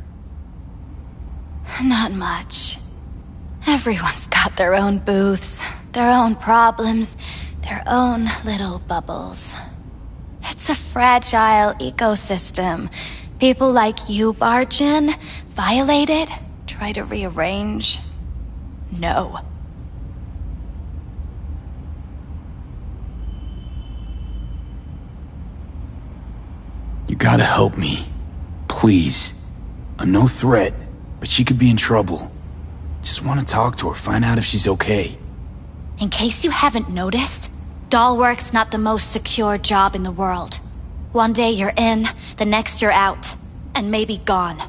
Not much. Everyone's got their own booths, their own problems, their own little bubbles. It's a fragile ecosystem. People like you barge in, violate it, try to rearrange. No. You gotta help me. Please. I'm no threat, but she could be in trouble. Just want to talk to her, find out if she's okay. In case you haven't noticed, doll work's not the most secure job in the world. One day you're in, the next you're out, and maybe gone.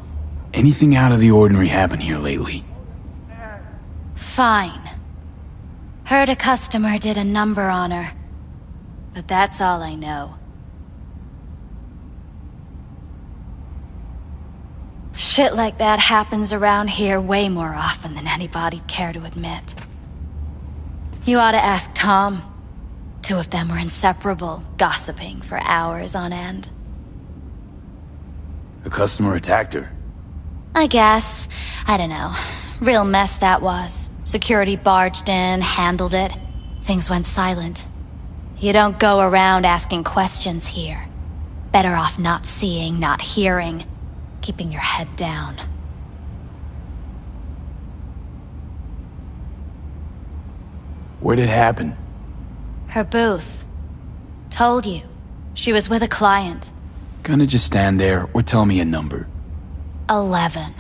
Anything out of the ordinary happen here lately? Fine. Heard a customer did a number on her. But that's all I know. Shit like that happens around here way more often than anybody'd care to admit. You ought to ask Tom. Two of them were inseparable, gossiping for hours on end. A customer attacked her. I guess. I don't know. Real mess that was. Security barged in, handled it. Things went silent. You don't go around asking questions here. Better off not seeing, not hearing. Keeping your head down. Where'd it happen? Her booth. Told you. She was with a client. Gonna just stand there or tell me a number. 11.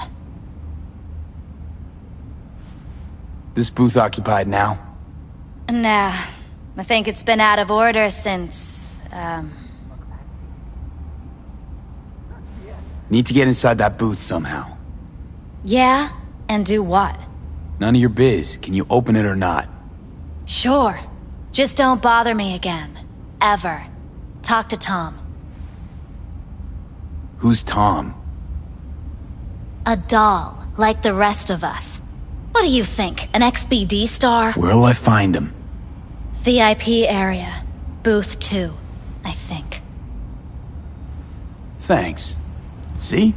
This booth occupied now? Nah. I think it's been out of order since, Need to get inside that booth somehow. Yeah? And do what? None of your biz. Can you open it or not? Sure. Just don't bother me again. Ever. Talk to Tom. Who's Tom? A doll, like the rest of us. What do you think, an XBD star? Where'll I find him? VIP area. Booth 2, I think. Thanks. See?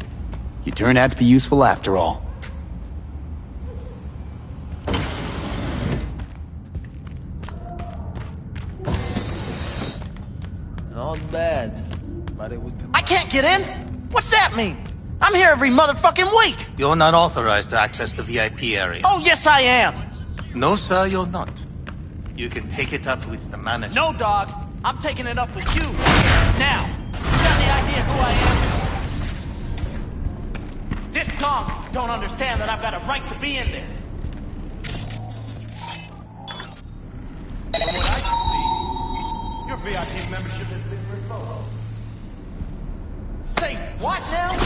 You turned out to be useful after all. Not bad. But it would be... I can't get in? What's that mean? I'm here every motherfucking week! You're not authorized to access the VIP area. Oh, yes I am! No, sir, you're not. You can take it up with the manager. No, dog. I'm taking it up with you. Now. You got any idea who I am? This Tom don't understand that I've got a right to be in there. From what I can see, your VIP membership has been revoked. Say what now?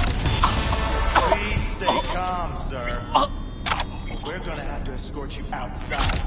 Please stay calm, sir. We're gonna have to escort you outside.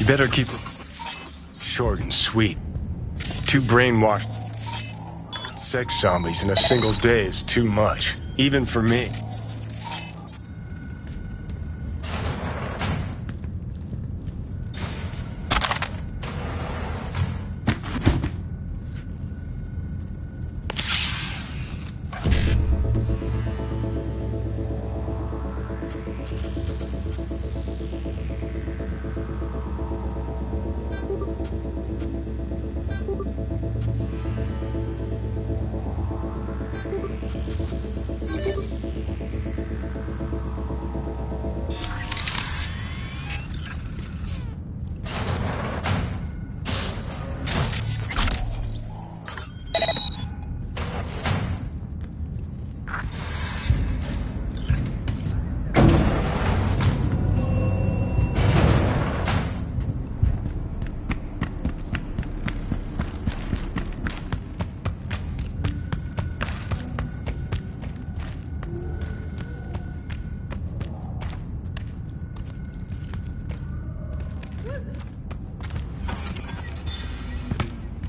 Better keep it short and sweet. 2 brainwashed sex zombies in a single day is too much, even for me.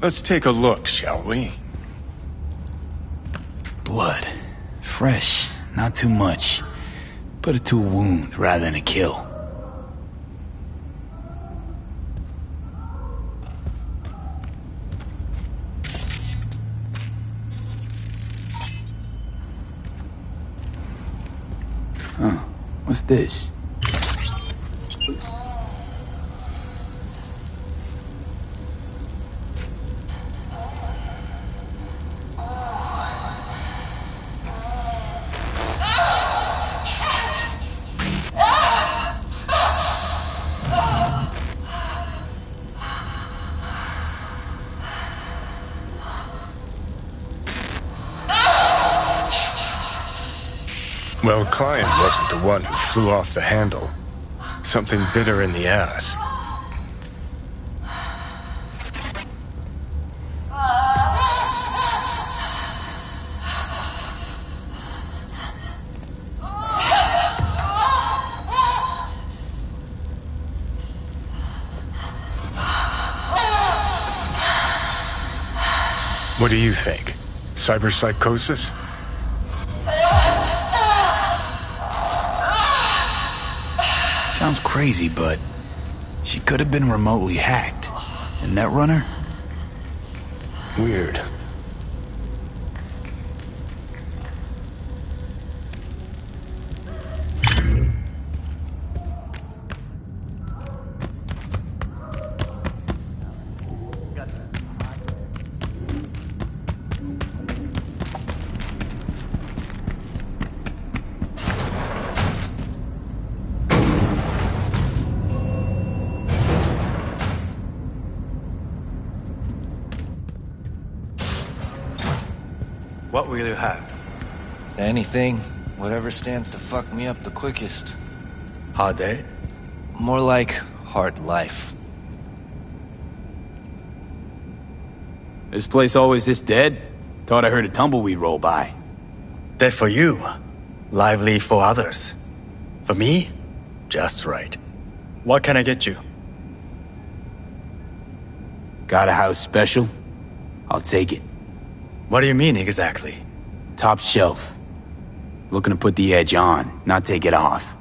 Let's take a look, shall we? Blood. Fresh. Not too much. Put it to a wound rather than a kill. Huh. What's this? Well, Client wasn't the one who flew off the handle. Something bitter in the ass. What do you think? Cyberpsychosis? Sounds crazy, but she could have been remotely hacked. A netrunner? Weird. What will you have? Anything. Whatever stands to fuck me up the quickest. Hard day? More like hard life. This place always this dead? Thought I heard a tumbleweed roll by. Dead for you. Lively for others. For me, just right. What can I get you? Got a house special? I'll take it. What do you mean exactly? Top shelf. Looking to put the edge on, not take it off.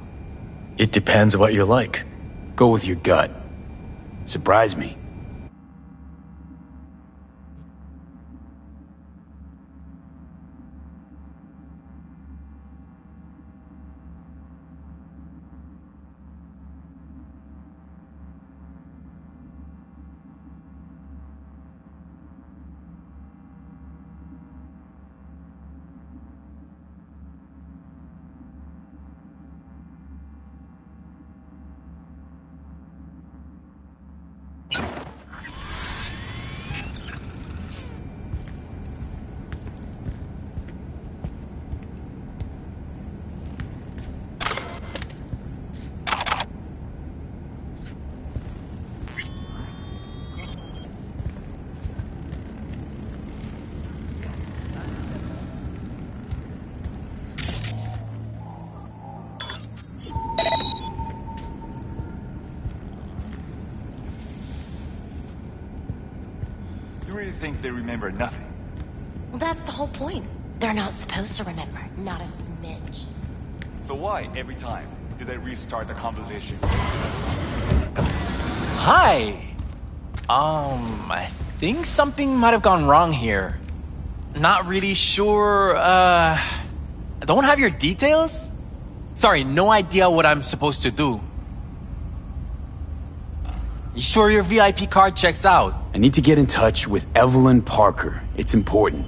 It depends what you like. Go with your gut. Surprise me. You really think they remember nothing? Well, that's the whole point. They're not supposed to remember, not a smidge. So why, every time, do they restart the conversation? Hi! I think something might have gone wrong here. Not really sure, don't have your details? Sorry, no idea what I'm supposed to do. You sure your VIP card checks out? I need to get in touch with Evelyn Parker. It's important.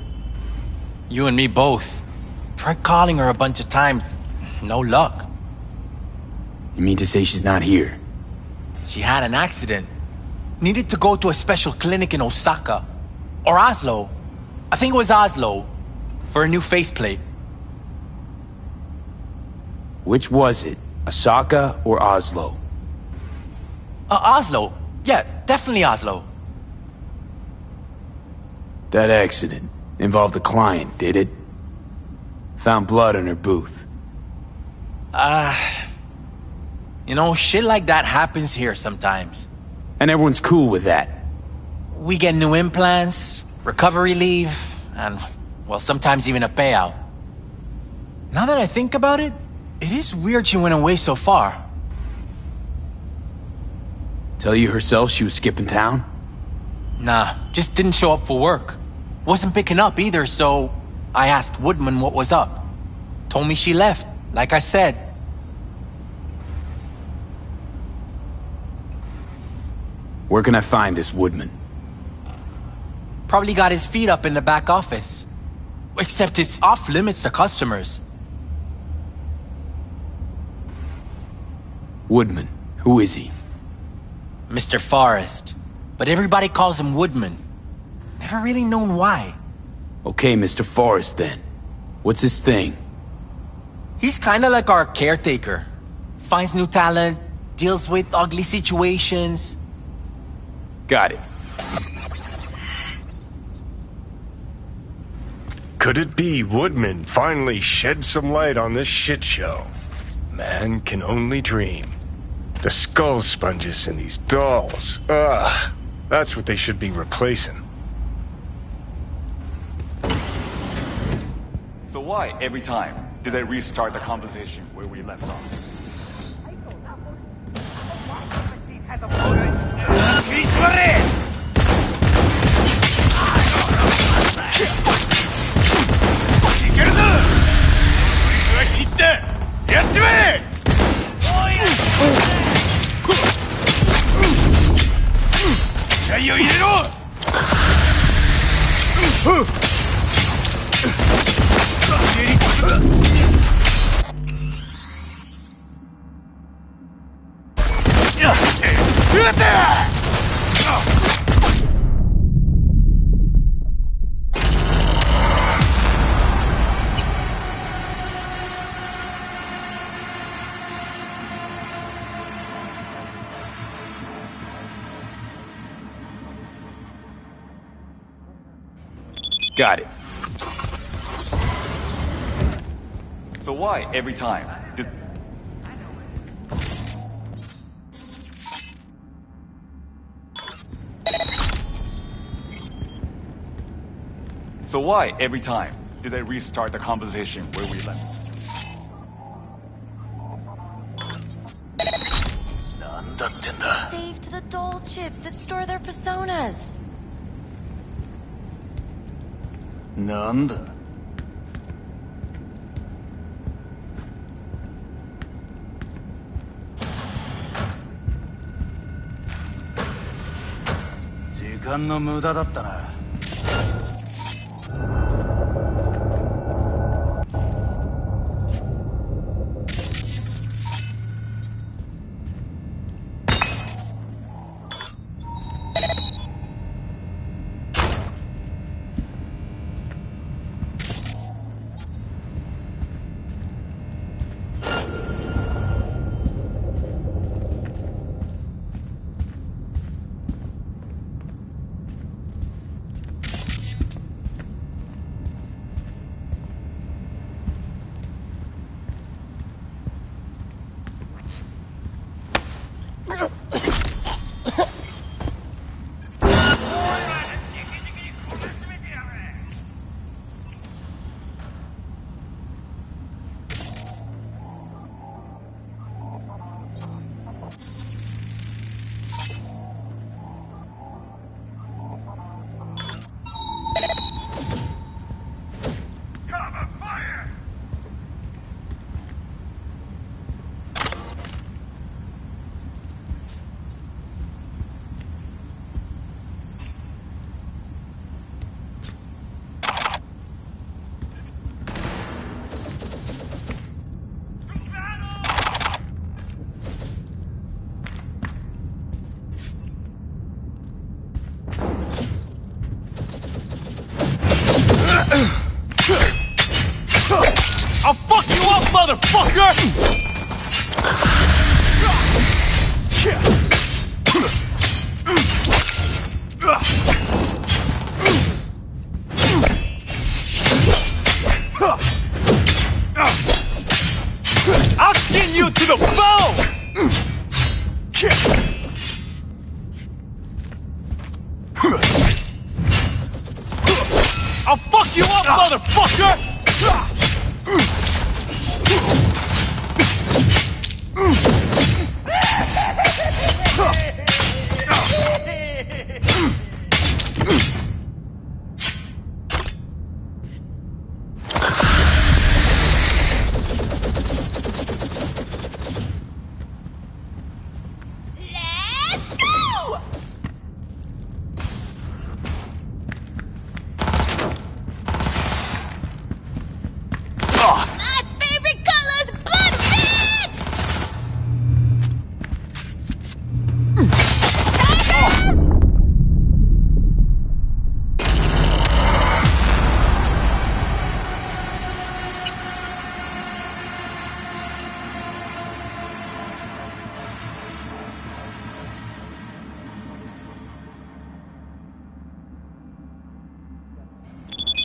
You and me both. Tried calling her a bunch of times. No luck. You mean to say she's not here? She had an accident. Needed to go to a special clinic in Osaka. Or Oslo. I think it was Oslo. For a new faceplate. Which was it? Osaka or Oslo? Oslo. Yeah, definitely Oslo. That accident involved a client, did it? Found blood in her booth. You know, shit like that happens here sometimes. And everyone's cool with that. We get new implants, recovery leave, and, well, sometimes even a payout. Now that I think about it, it is weird she went away so far. Tell you herself she was skipping town? Nah, just didn't show up for work. Wasn't picking up either, so I asked Woodman what was up. Told me she left, like I said. Where can I find this Woodman? Probably got his feet up in the back office. Except it's off limits to customers. Woodman, who is he? Mr. Forrest. But everybody calls him Woodman. Never really known why. Okay, Mr. Forrest then. What's his thing? He's kinda like our caretaker. Finds new talent, deals with ugly situations. Got it. Could it be Woodman finally shed some light on this shit show? Man can only dream. The skull sponges in these dolls. Ugh. That's what they should be replacing. why every time do they restart the conversation where we left off? Got it. So why every time did... So why every time did they restart the conversation where we left? Saved the doll chips that store their personas. なんだ時間の無駄だったな。I'll fuck you up, motherfucker! I'll skin you to the bone! I'll fuck you up, motherfucker!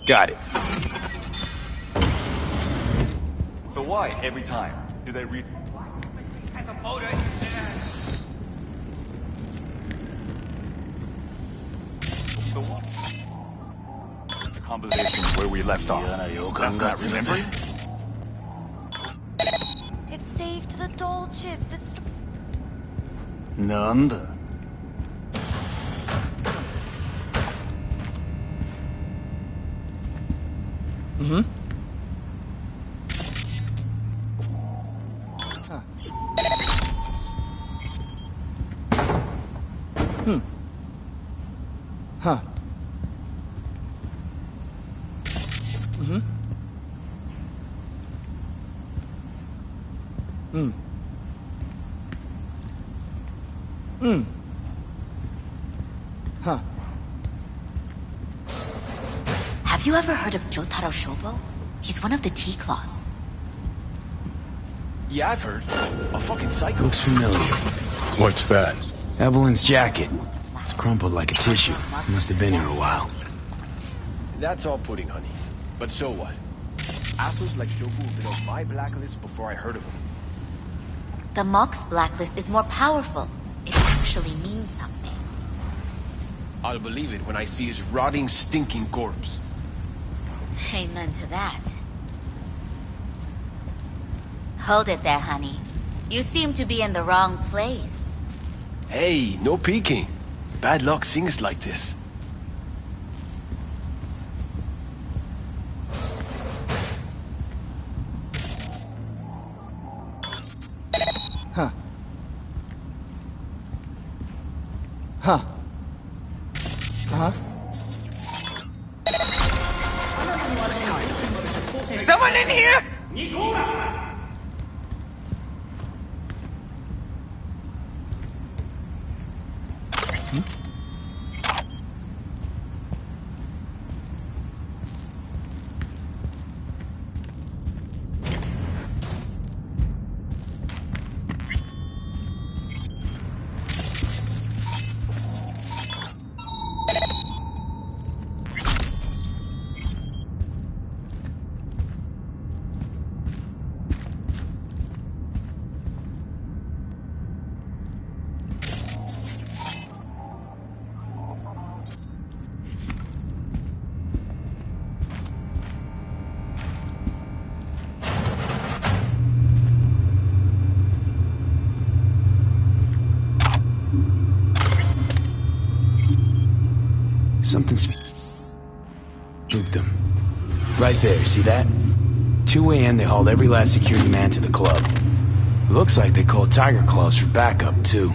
Got it. So why every time do they read? So what? conversation where we left off. That's not remembering? It's saved to the doll chips. It's... なんだ Mm-hmm. Huh. Mm-hmm. Huh. Have you ever heard of Jotaro Shobo? He's one of the T-Claws. Yeah, I've heard. A fucking psycho. Looks familiar. What's that? Evelyn's jacket. It's crumpled like a tissue. Must have been here a while. That's all pudding, honey. But so what? Assholes like Shobu have been on my blacklist before I heard of him. The Mock's blacklist is more powerful. It actually means something. I'll believe it when I see his rotting, stinking corpse. Amen to that. Hold it there, honey. You seem to be in the wrong place. Hey, no peeking. Bad luck sings like this. Huh. Huh. Uh-huh. Someone in here? Something spooked them. Right there, see that? 2 a.m. they hauled every last security man to the club. Looks like they called Tiger Claws for backup, too.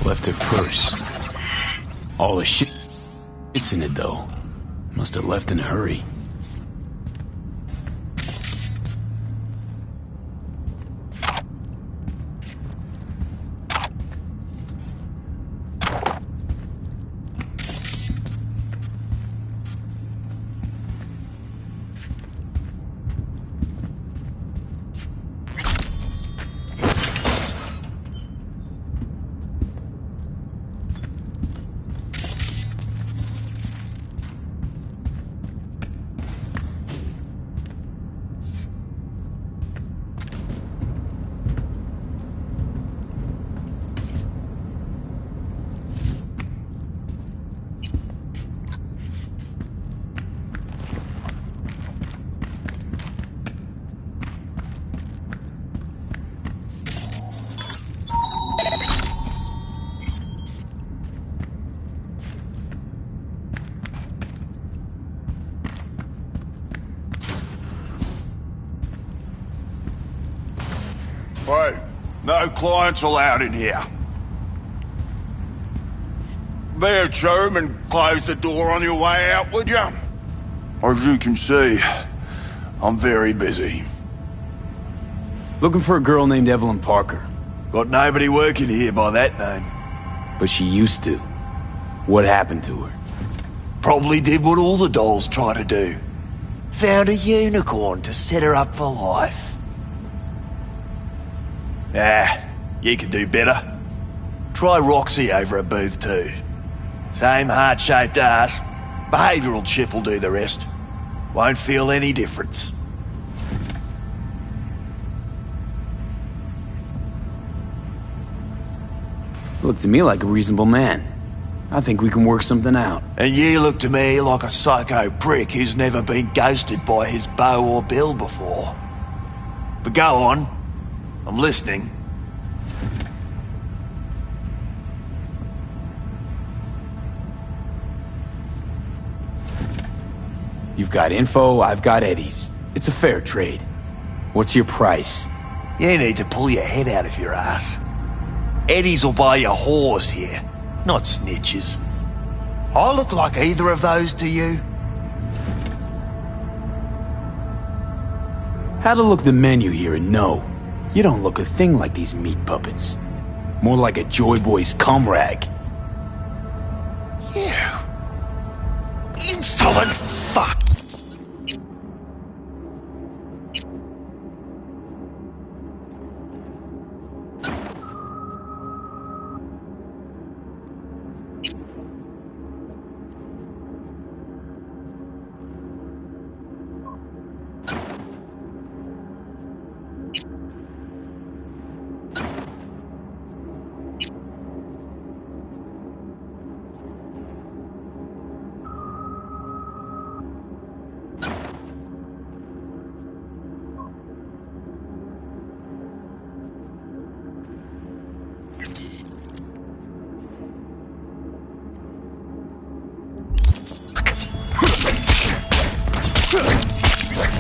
Left her purse. All the shit. It's in it, though. Must have left in a hurry. Hey, no clients allowed in here. Be a chum and close the door on your way out, would you? As you can see, I'm very busy. Looking for a girl named Evelyn Parker. Got nobody working here by that name. But she used to. What happened to her? Probably did what all the dolls try to do. Found a unicorn to set her up for life. You could do better. Try Roxy over a booth too. Same heart-shaped ass. Behavioural chip will do the rest. Won't feel any difference. Look to me like a reasonable man. I think we can work something out. And you look to me like a psycho prick who's never been ghosted by his beau or bill before. But go on. I'm listening. You've got info, I've got Eddie's. It's a fair trade. What's your price? You need to pull your head out of your ass. Eddie's will buy you a horse here, not snitches. I look like either of those to you? Had to look the menu here and know. You don't look a thing like these meat puppets. More like a Joy Boy's cum rag. You insolent fuck!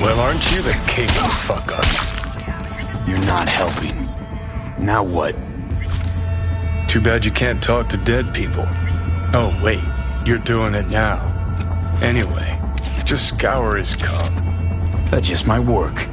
Well, aren't you the king of fuck-ups? You're not helping. Now what? Too bad you can't talk to dead people. Oh, wait. You're doing it now. Anyway, just scour his cup. That just might work.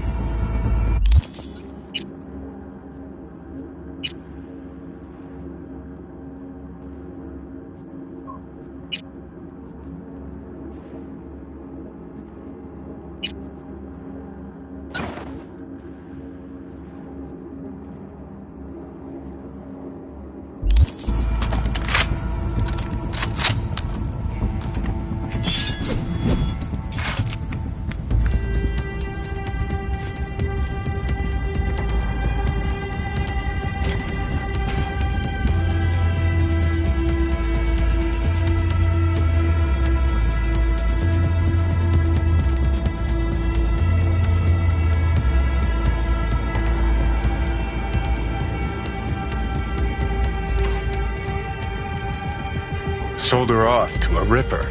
Sold her off to a ripper.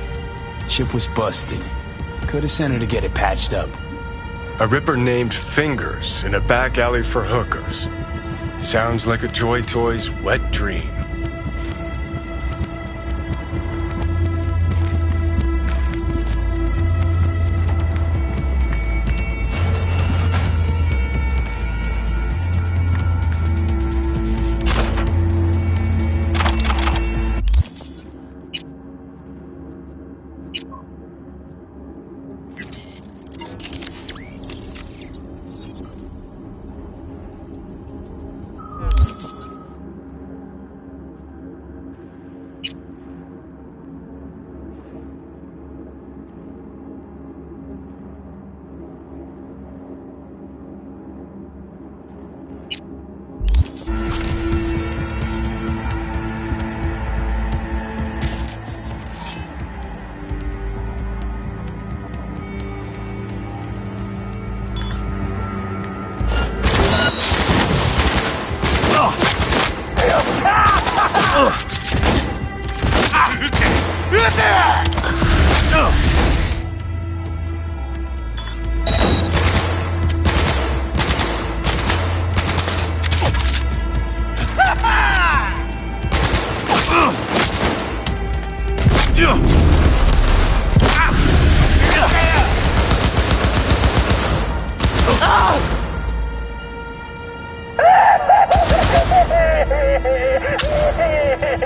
Chip was busted. Could have sent her to get it patched up. A ripper named Fingers in a back alley for hookers. Sounds like a Joy Toy's wet dream.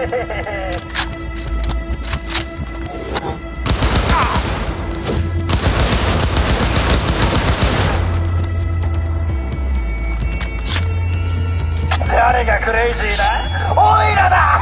誰がクレイジーだ？オイラだ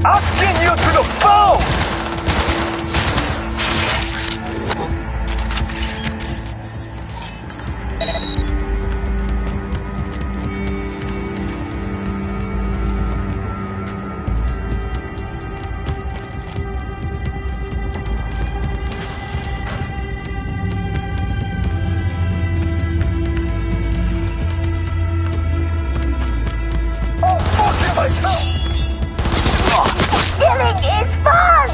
！I'll skin you to the bone! Oh, fuck myself! Killing is fun!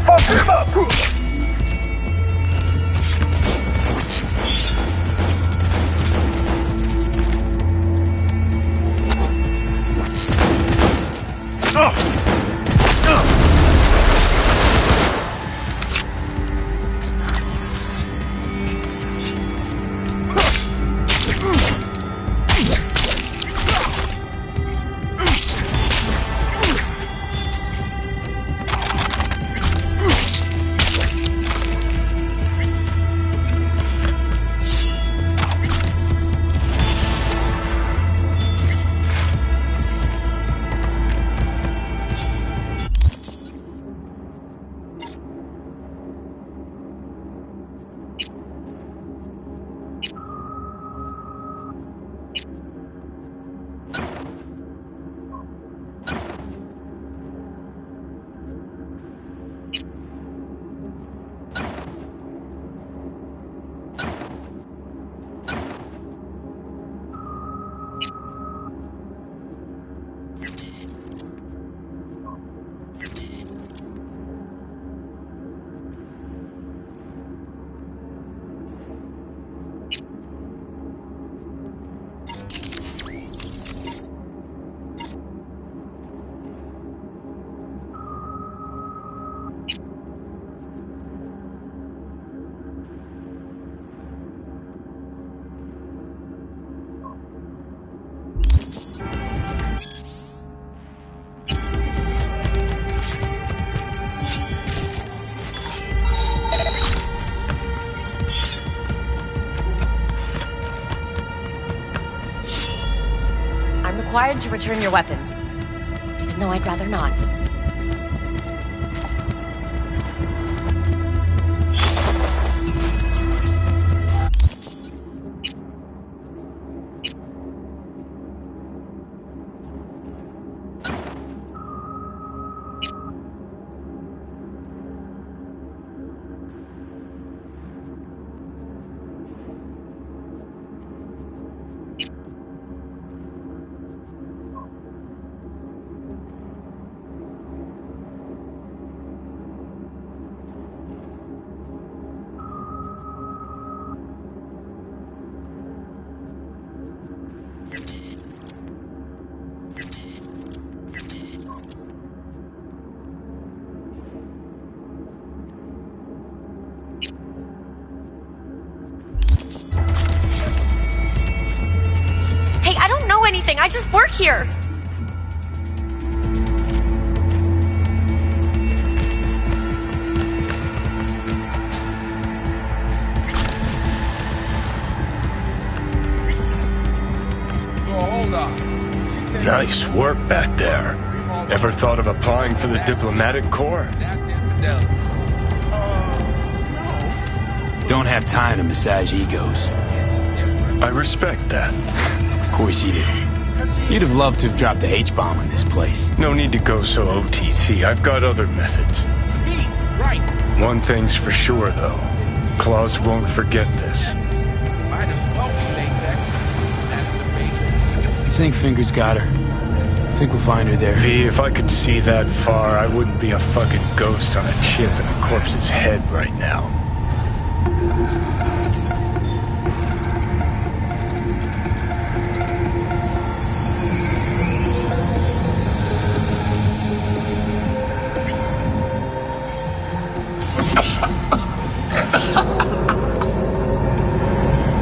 Fuck him up! Required to return your weapons, even though I'd rather not. anything. I just work here. So hold on. Nice work back there. Ever thought of applying for the diplomatic corps? Don't have time to massage egos. I respect that. Of course you do. You'd have loved to have dropped the H-bomb on this place. No need to go so OTT. I've got other methods. Right. One thing's for sure, though. Claus won't forget this. Might as well be laid back. That's the basics. You think Fingers got her? Think we'll find her there? V, if I could see that far, I wouldn't be a fucking ghost on a chip in a corpse's head right now.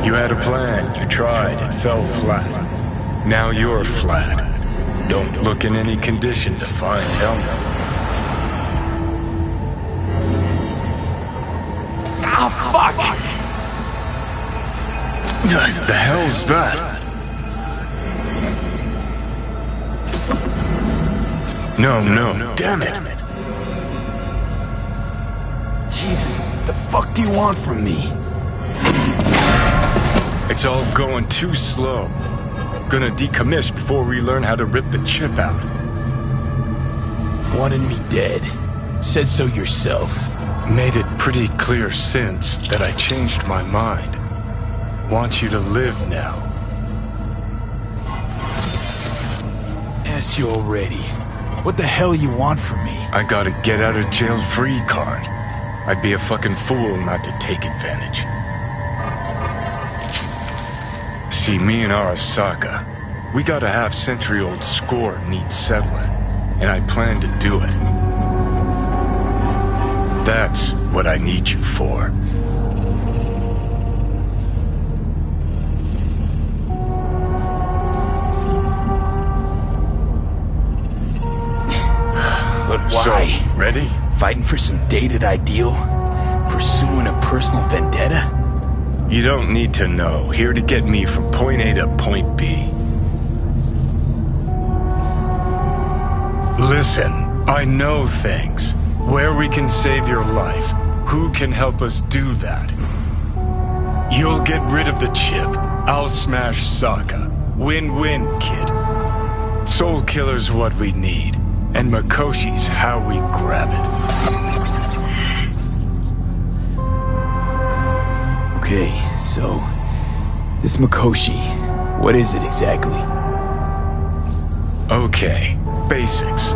You had a plan, you tried, it fell flat. Now you're flat. Don't look in any condition to find help. Ah, fuck! The hell's that? No, damn it. Jesus, what the fuck do you want from me? It's all going too slow. Gonna decommiss before we learn how to rip the chip out. Wanted me dead. Said so yourself. Made it pretty clear since that I changed my mind. Want you to live now. Asked you already. What the hell you want from me? I got a get out of jail free card. I'd be a fucking fool not to take advantage. See, me and Arasaka, we got a half-century-old score needs settling, and I plan to do it. That's what I need you for. But why? So, ready? Fighting for some dated ideal? Pursuing a personal vendetta? You don't need to know. Here to get me from point A to point B. Listen, I know things. Where we can save your life. Who can help us do that? You'll get rid of the chip. I'll smash Sokka. Win-win, kid. Soul Killer's what we need. And Mikoshi's how we grab it. Okay, so... this Mikoshi, what is it exactly? Okay, basics.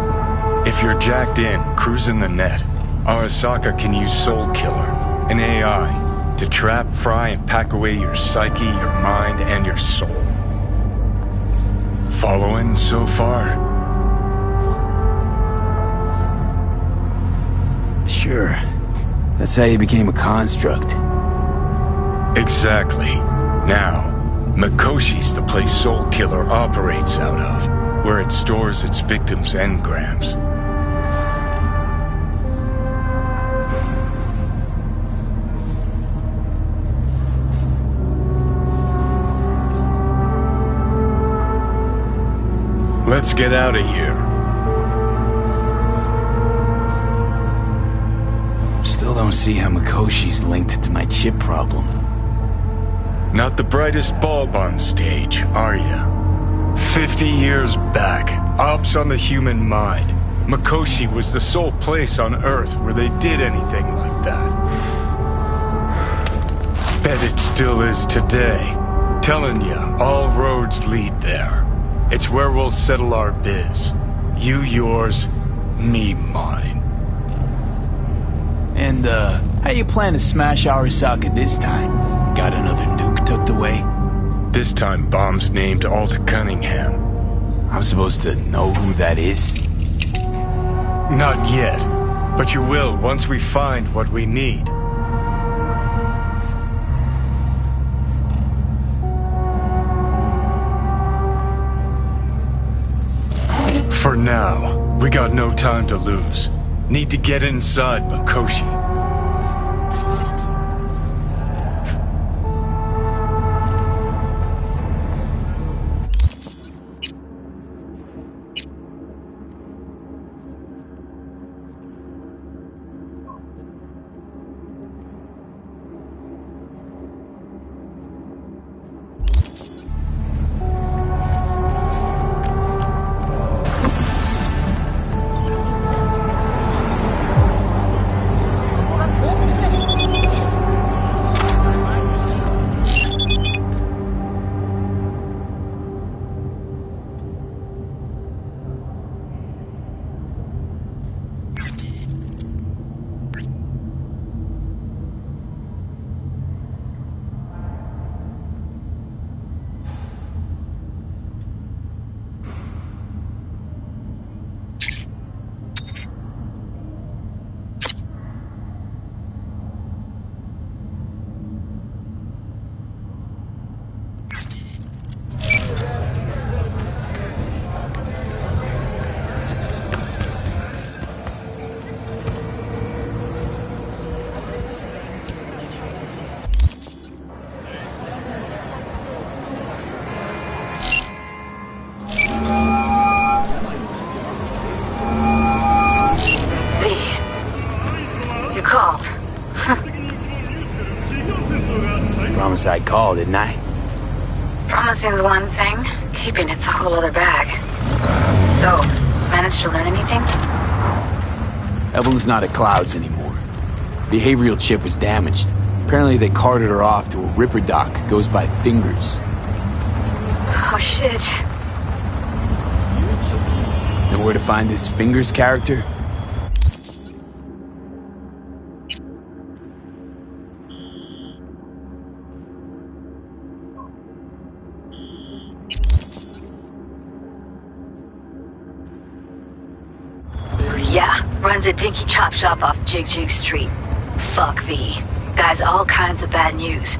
If you're jacked in, cruising the net, Arasaka can use Soul Killer, an AI, to trap, fry, and pack away your psyche, your mind, and your soul. Following so far? Sure. That's how you became a construct. Exactly. Now, Mikoshi's the place Soul Killer operates out of, where it stores its victims' engrams. Let's get out of here. Still don't see how Mikoshi's linked to my chip problem. Not the brightest bulb on stage, are ya? 50 years back, ops on the human mind. Mikoshi was the sole place on Earth where they did anything like that. Bet it still is today. Telling ya, all roads lead there. It's where we'll settle our biz. You yours, me mine. And, how you plan to smash Arasaka this time? Got another nuke tucked away? This time bomb's named Alt Cunningham. I'm supposed to know who that is? Not yet, but you will once we find what we need. Now, we got no time to lose. Need to get inside Makoshi. Promise I'd call, didn't I? Promising's one thing, keeping it's a whole other bag. So, managed to learn anything? Evelyn's not at Clouds anymore. Behavioral chip was damaged. Apparently they carted her off to a ripper dock. Goes by Fingers. Oh shit. Know where to find this Fingers character? Yeah, runs a dinky chop shop off Jig Jig Street. Fuck V. Guy's all kinds of bad news.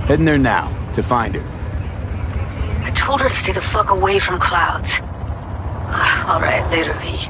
Heading there now, to find her. I told her to stay the fuck away from Clouds. Alright, later, V.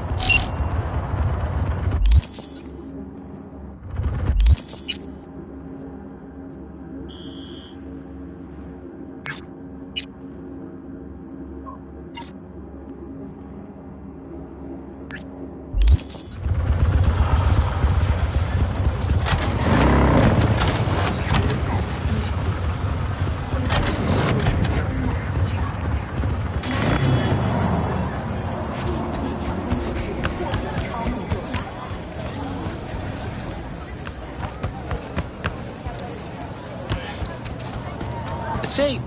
Say,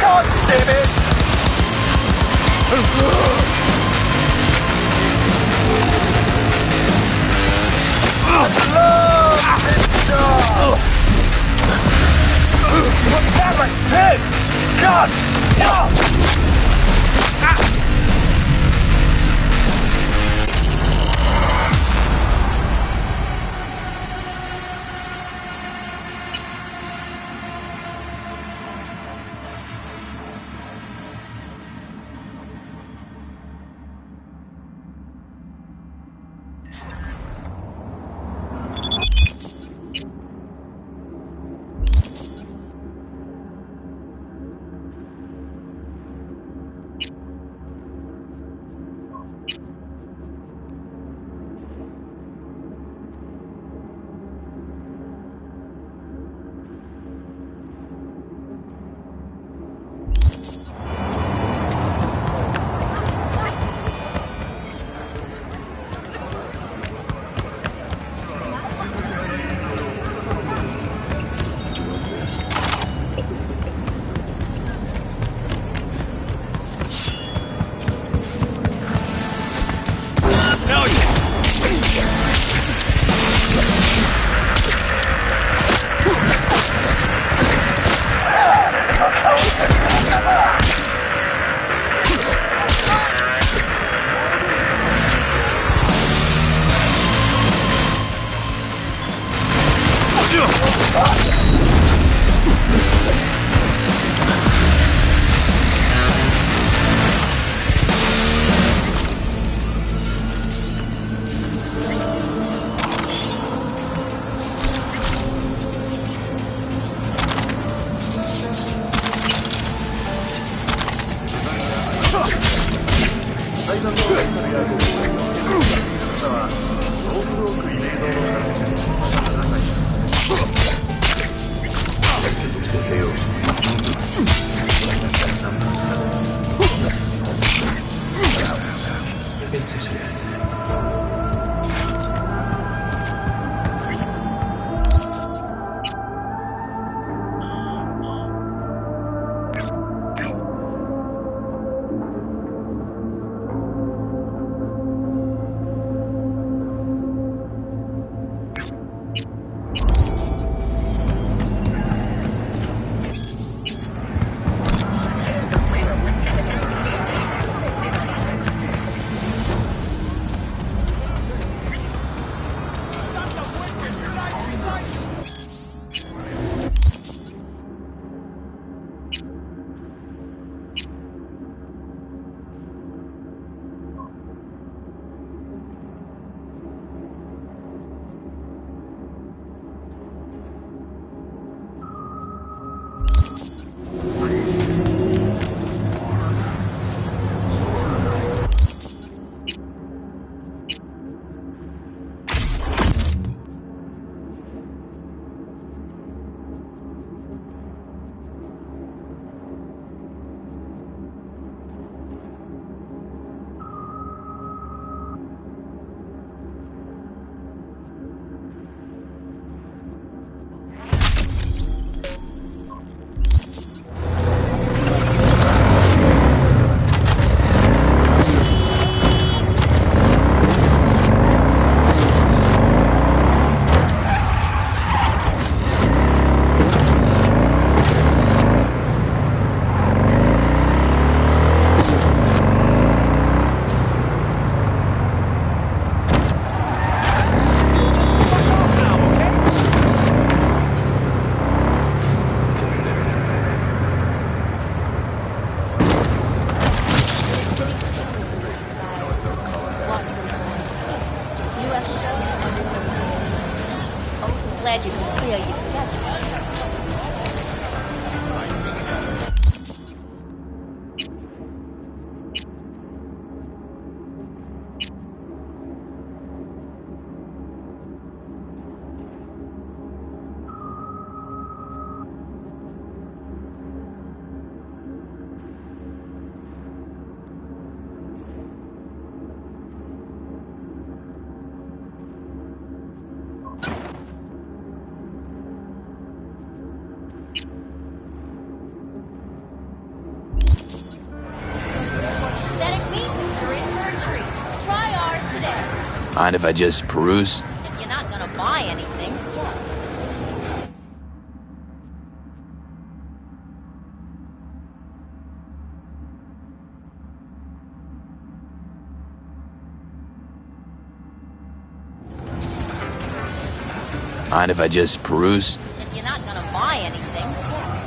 God damn it! Glad you can clear your schedule. Mind if I just peruse? If you're not gonna buy anything, yes. Mind if I just peruse? If you're not gonna buy anything, yes.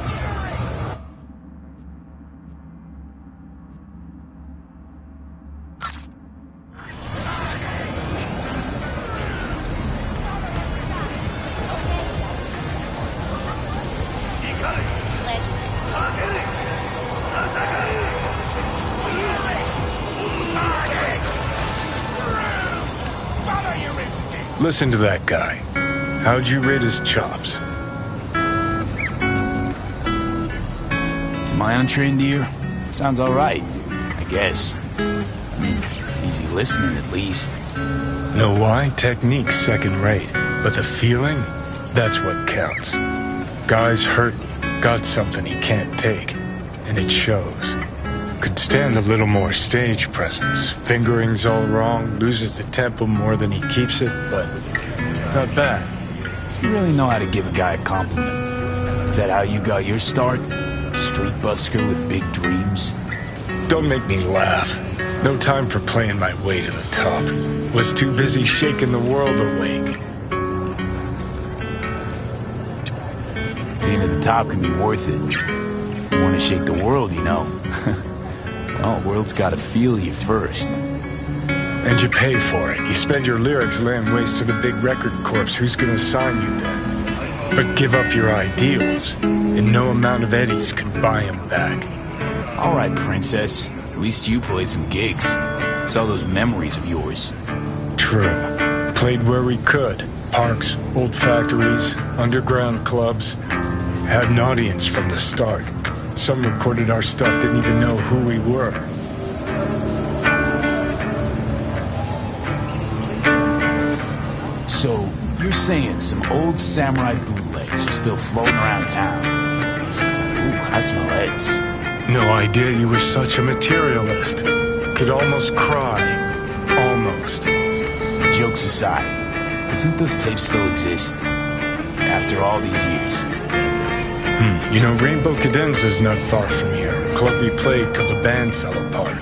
Listen to that guy. How'd you rate his chops? To my untrained ear, sounds alright, I guess. I mean, it's easy listening at least. Know why? Technique's second rate. But the feeling? That's what counts. Guy's hurting, got something he can't take. And it shows. Could stand a little more stage presence. Fingering's all wrong, loses the tempo more than he keeps it, but not bad. You really know how to give a guy a compliment. Is that how you got your start? Street busker with big dreams? Don't make me laugh. No time for playing my way to the top. Was too busy shaking the world awake. Being at the top can be worth it. You want to shake the world, you know. Well, world's gotta feel you first. And you pay for it. You spend your lyrics laying waste to the big record corps. Who's gonna sign you then? But give up your ideals, and no amount of eddies can buy them back. All right, princess. At least you played some gigs. It's all those memories of yours. True. Played where we could. Parks, old factories, underground clubs. Had an audience from the start. Some recorded our stuff, didn't even know who we were. So, you're saying some old samurai bootlegs are still floating around town? Ooh, I smell heads. No idea you were such a materialist. Could almost cry. Almost. Jokes aside, you think those tapes still exist? After all these years? You know, Rainbow Cadenza's not far from here. Club we played till the band fell apart.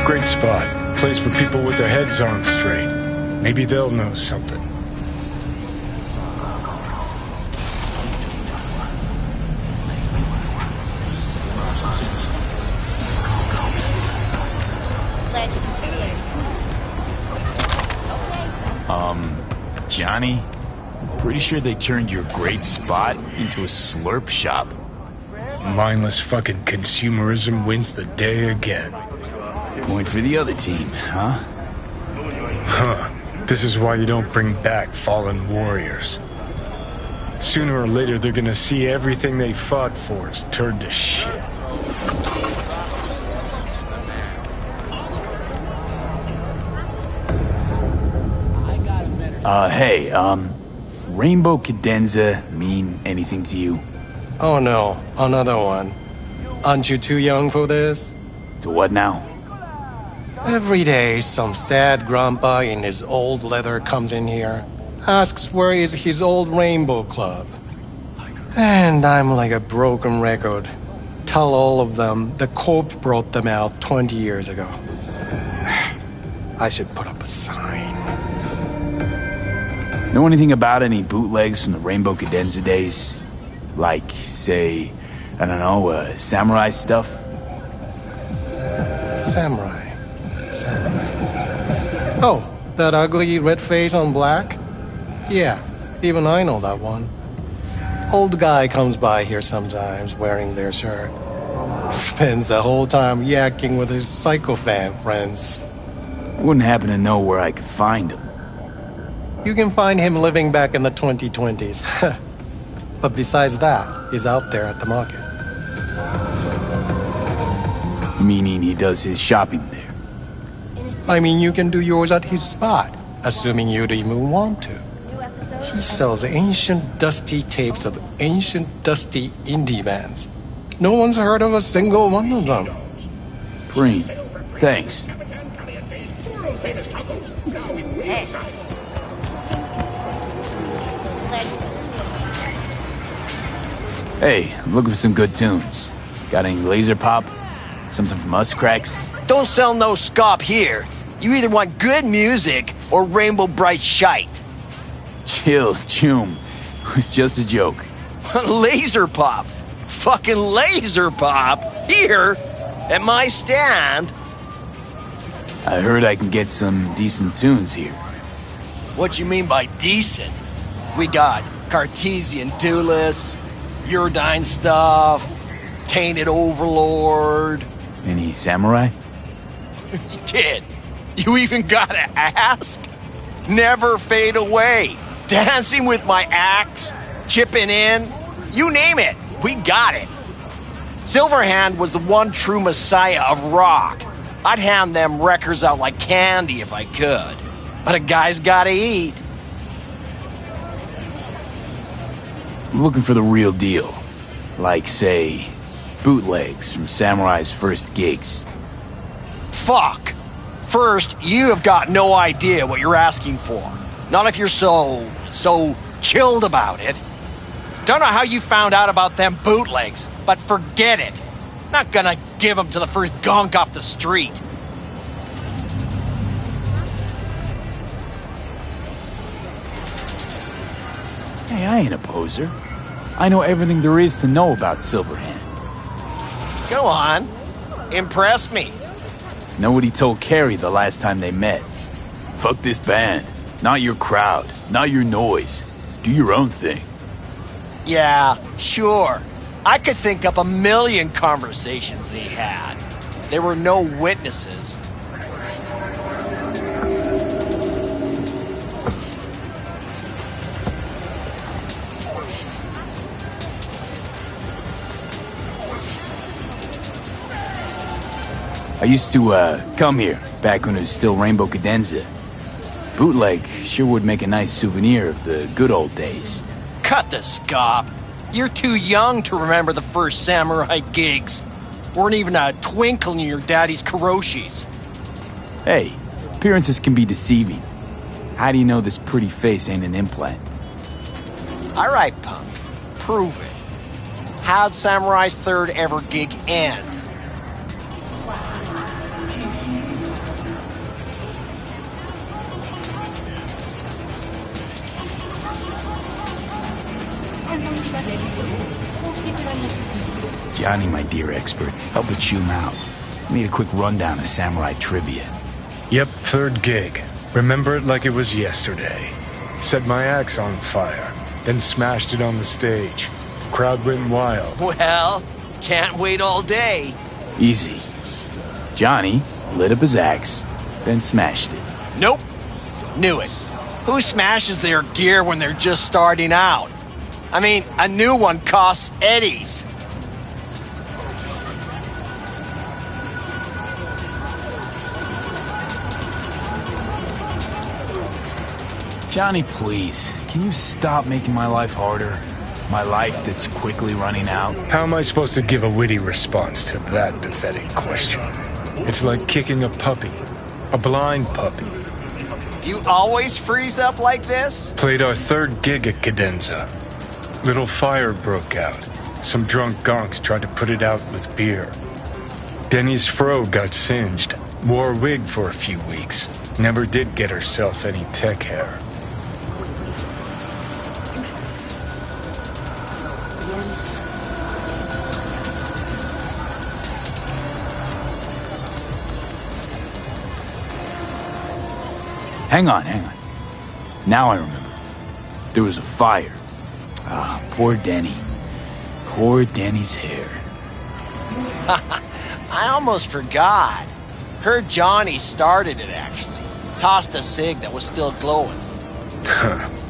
Great spot. Place for people with their heads on straight. Maybe they'll know something. Johnny, I'm pretty sure they turned your great spot into a slurp shop. Mindless fucking consumerism wins the day again. Point for the other team, huh? Huh. This is why you don't bring back fallen warriors. Sooner or later, they're gonna see everything they fought for is turned to shit. Hey, Rainbow Cadenza mean anything to you? Oh no, another one. Aren't you too young for this? To what now? Every day, some sad grandpa in his old leather comes in here, asks where is his old Rainbow Club. And I'm like a broken record. Tell all of them the Corp brought them out 20 years ago. I should put up a sign. Know anything about any bootlegs from the Rainbow Cadenza days? Like, say, I don't know, samurai stuff? Samurai. Oh, that ugly red face on black? Yeah, even I know that one. Old guy comes by here sometimes wearing their shirt. Spends the whole time yakking with his psychofan friends. Wouldn't happen to know where I could find him. You can find him living back in the 2020s. But besides that, he's out there at the market. Meaning he does his shopping there? I mean, you can do yours at his spot, assuming you'd even want to. He sells ancient, dusty tapes of ancient, dusty indie bands. No one's heard of a single one of them. Preem, thanks. Hey. Hey, I'm looking for some good tunes. Got any laser pop? Something from Us Cracks? Don't sell no scop here. You either want good music or rainbow bright shite. Chill, Choom. It was just a joke. Laser pop. Fucking laser pop. Here, at my stand. I heard I can get some decent tunes here. What you mean by decent? We got Cartesian Duelist, Uridine stuff, Tainted Overlord. Any samurai? Kid, you even gotta ask? Never fade away. Dancing with my axe, chipping in, you name it, we got it. Silverhand was the one true messiah of rock. I'd hand them records out like candy if I could. But a guy's gotta eat. I'm looking for the real deal. Like, say, bootlegs from Samurai's first gigs. Fuck! First, you have got no idea what you're asking for. Not if you're so chilled about it. Don't know how you found out about them bootlegs, but forget it. Not gonna give them to the first gunk off the street. Hey, I ain't a poser. I know everything there is to know about Silverhand. Go on. Impress me. Know what he told Carrie the last time they met? Fuck this band. Not your crowd. Not your noise. Do your own thing. Yeah, sure. I could think up 1,000,000 conversations they had. There were no witnesses. I used to, come here, back when it was still Rainbow Cadenza. Bootleg sure would make a nice souvenir of the good old days. Cut the scop. You're too young to remember the first samurai gigs. Weren't even a twinkle in your daddy's karoshis. Hey, appearances can be deceiving. How do you know this pretty face ain't an implant? All right, punk. Prove it. How'd Samurai's third ever gig end? Johnny, my dear expert, help us chew him out. Need a quick rundown of samurai trivia. Yep, third gig. Remember it like it was yesterday. Set my axe on fire, then smashed it on the stage. Crowd went wild. Well, can't wait all day. Easy. Johnny lit up his axe, then smashed it. Nope. Knew it. Who smashes their gear when they're just starting out? I mean, a new one costs eddies. Johnny, please, can you stop making my life harder? My life that's quickly running out? How am I supposed to give a witty response to that pathetic question? It's like kicking a puppy. A blind puppy. You always freeze up like this? Played our third gig at Cadenza. Little fire broke out. Some drunk gonks tried to put it out with beer. Denny's fro got singed. Wore a wig for a few weeks. Never did get herself any tech hair. Hang on. Now I remember. There was a fire. Ah, poor Denny. Poor Denny's hair. I almost forgot. Heard Johnny started it, actually. Tossed a cig that was still glowing.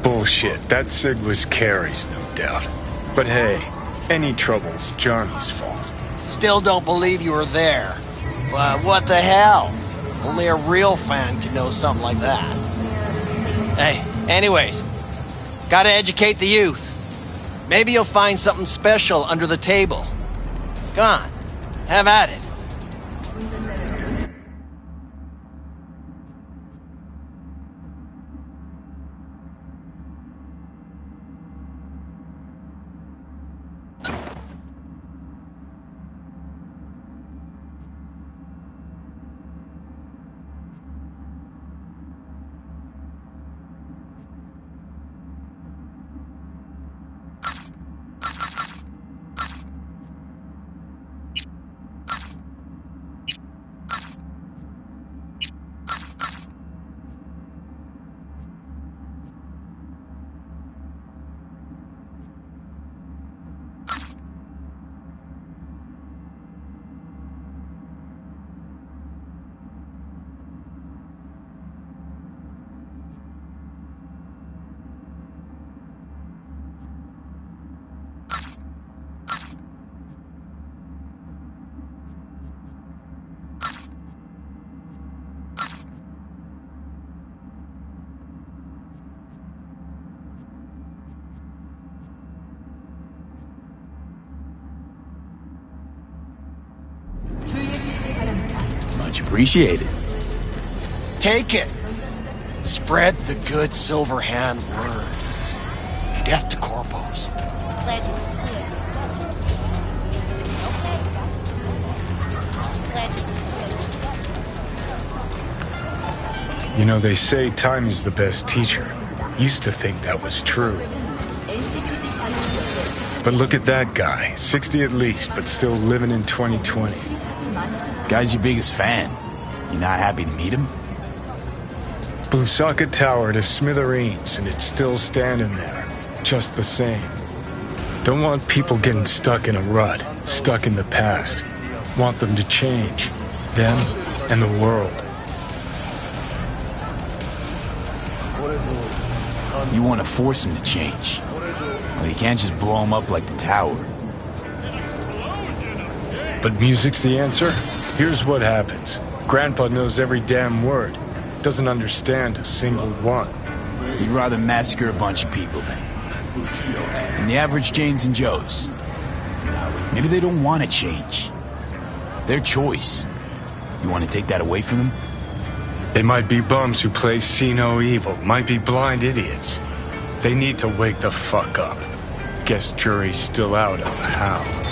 Bullshit. That cig was Carrie's, no doubt. But hey, any trouble's Johnny's fault. Still don't believe you were there. But what the hell? Only a real fan could know something like that. Hey, anyways, gotta educate the youth. Maybe you'll find something special under the table. Come on, have at it. Much appreciated. Take it. Spread the good Silver Hand word. Death to corpos. You know, they say time is the best teacher. Used to think that was true. But look at that guy. 60 at least, but still living in 2020. Guy's your biggest fan. You not happy to meet him? Blusaka Tower to smithereens, and it's still standing there. Just the same. Don't want people getting stuck in a rut, stuck in the past. Want them to change. Them and the world. You want to force him to change. Well, you can't just blow him up like the tower. But music's the answer? Here's what happens. Grandpa knows every damn word. Doesn't understand a single one. You'd rather massacre a bunch of people then. And the average Janes and Joes. Maybe they don't want to change. It's their choice. You want to take that away from them? They might be bums who play see no evil, might be blind idiots. They need to wake the fuck up. Guess jury's still out on how.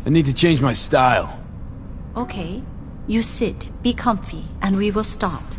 I need to change my style. Okay. You sit, be comfy, and we will start.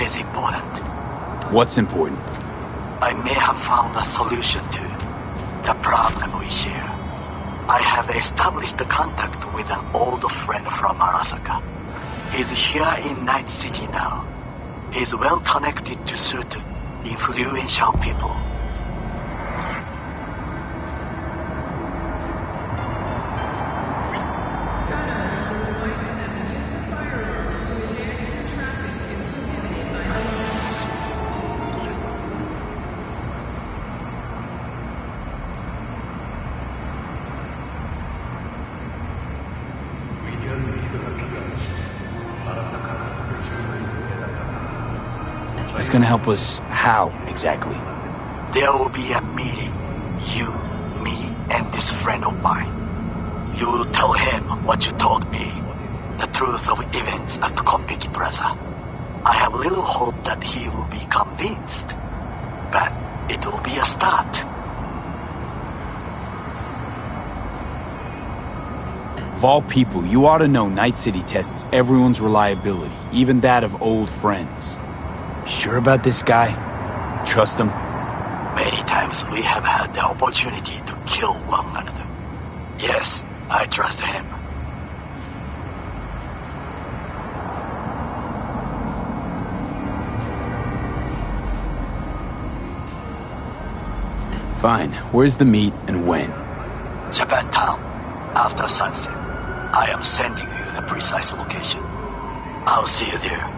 It is important. What's important? I may have found a solution to the problem we share. I have established contact with an old friend from Arasaka. He's here in Night City now. He's well connected to certain influential people. It's gonna help us how, exactly? There will be a meeting. You, me, and this friend of mine. You will tell him what you told me. The truth of events at Konpeki Plaza. I have little hope that he will be convinced. But it will be a start. Of all people, you ought to know Night City tests everyone's reliability, even that of old friends. Sure about this guy? Trust him? Many times we have had the opportunity to kill one another. Yes, I trust him. Fine. Where's the meet and when? Japantown. After sunset. I am sending you the precise location. I'll see you there.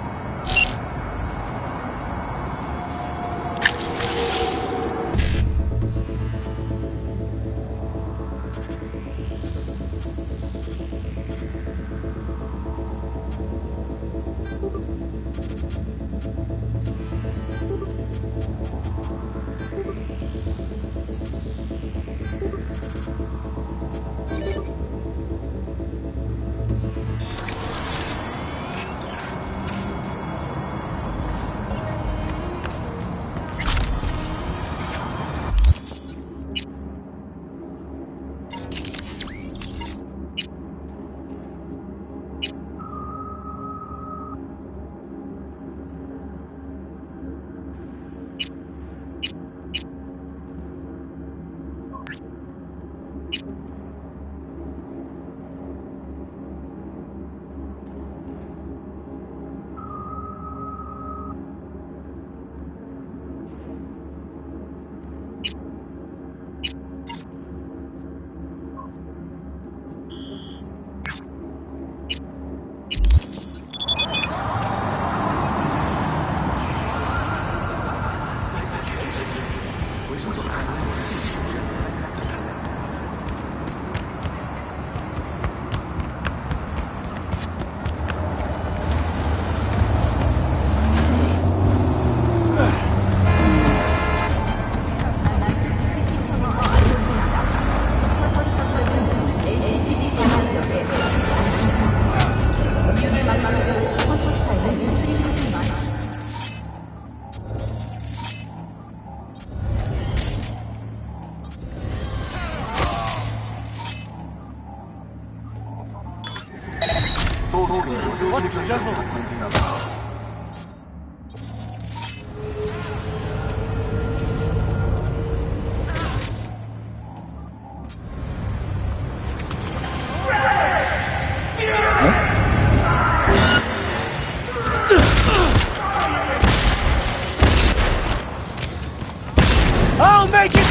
I'll make it!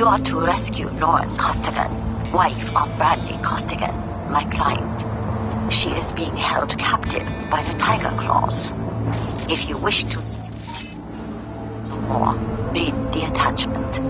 You are to rescue Lauren Costigan, wife of Bradley Costigan, my client. She is being held captive by the Tiger Claws. If you wish to know more, read the attachment.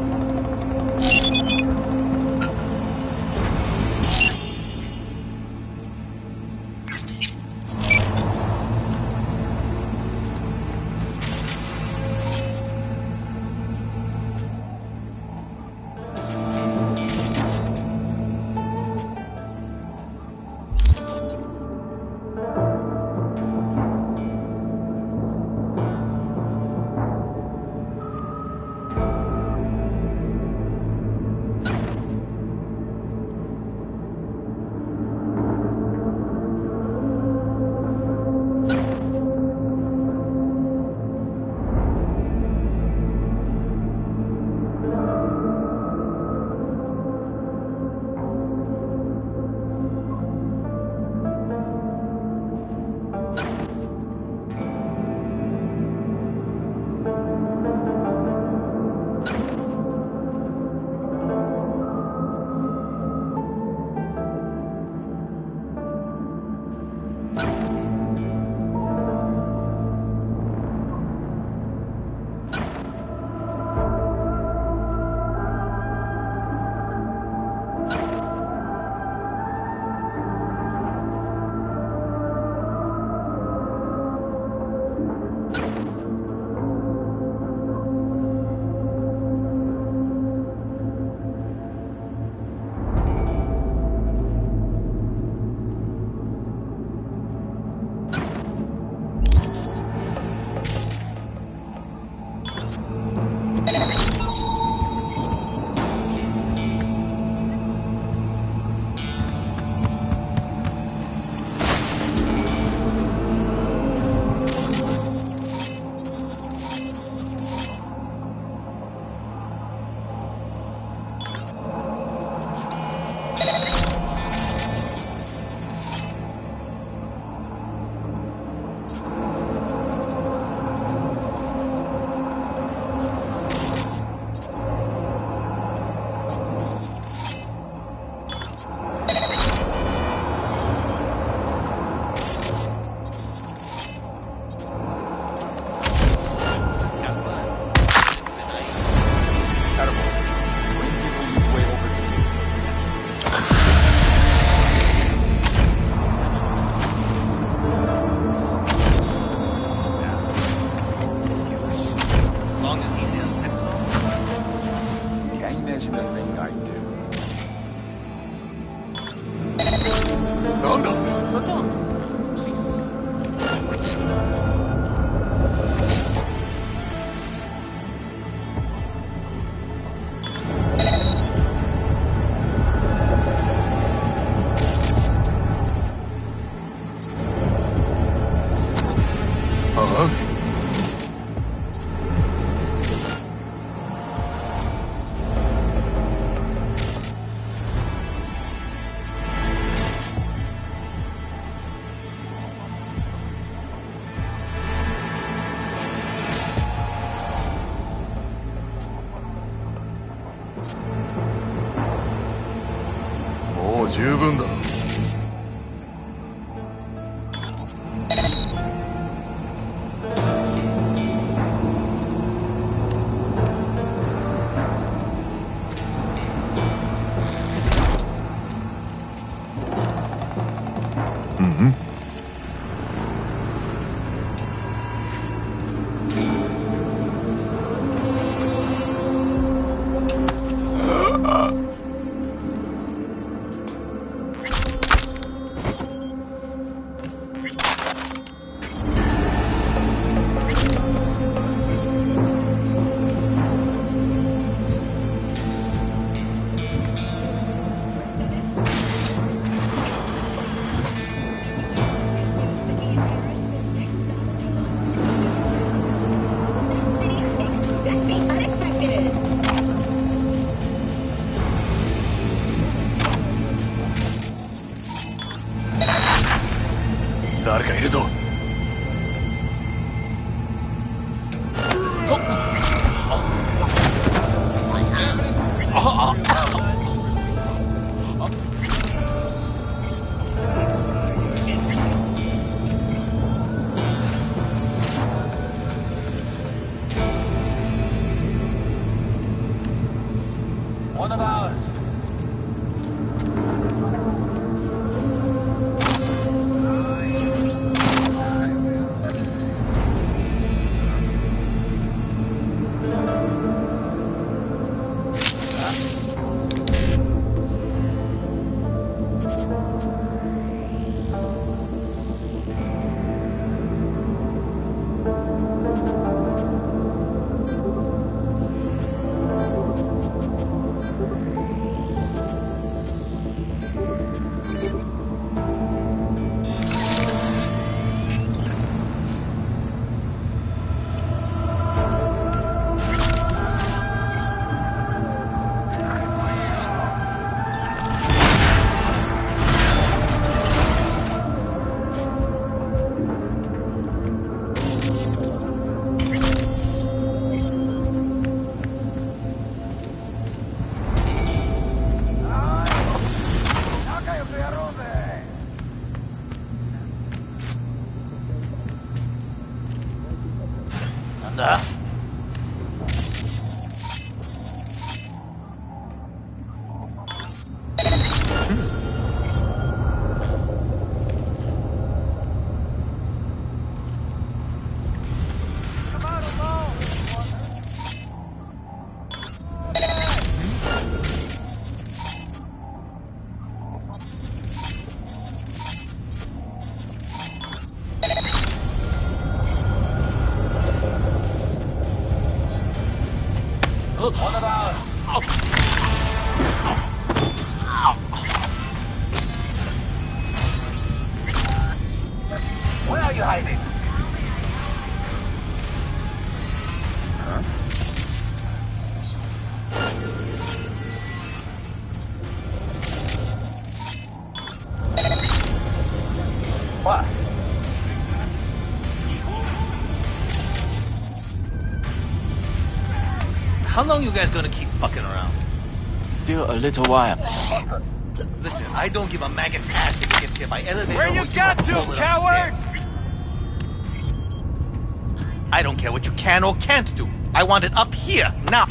十分だろ。誰かいるぞ。One of ours. One of ours. Where are you hiding? Huh? What? How long you guys gonna keep fucking around? Still a little while. Listen, I don't give a maggot's ass if it gets hit by elevator. Where you got to, coward? I don't care what you can or can't do. I want it up here, now.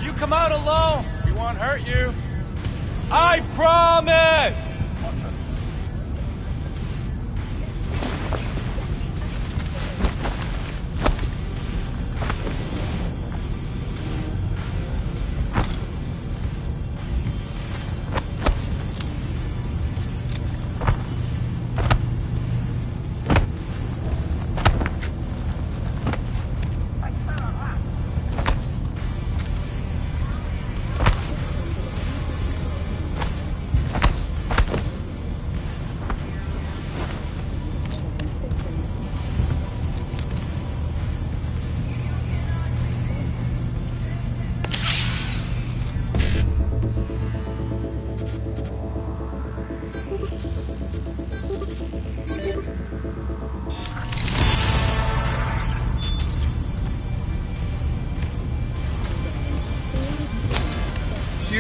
You come out alone. We won't hurt you. I promise!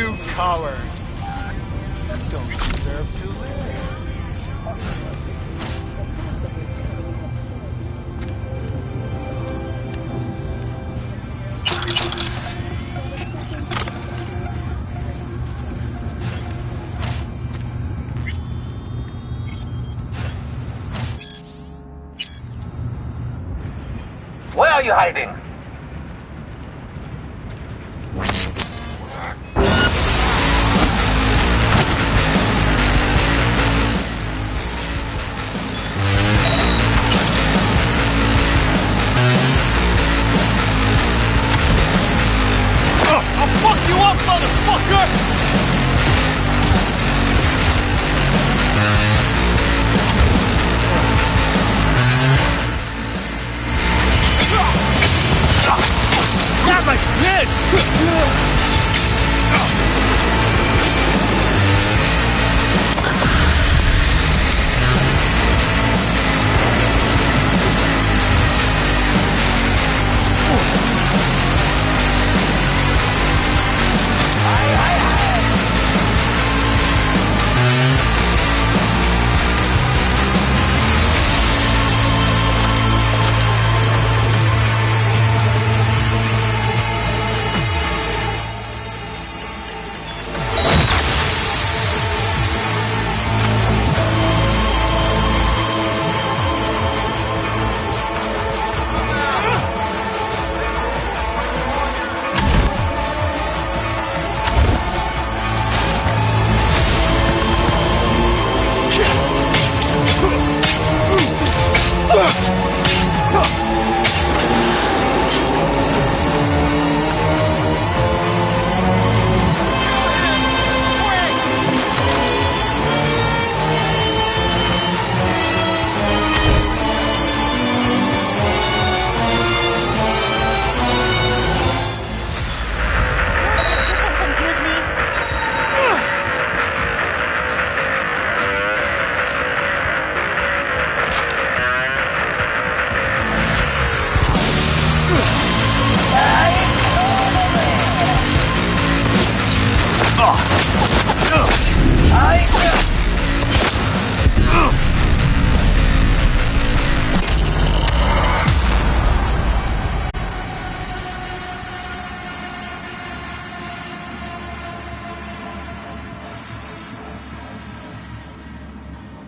You coward! You don't deserve to live. Where are you hiding?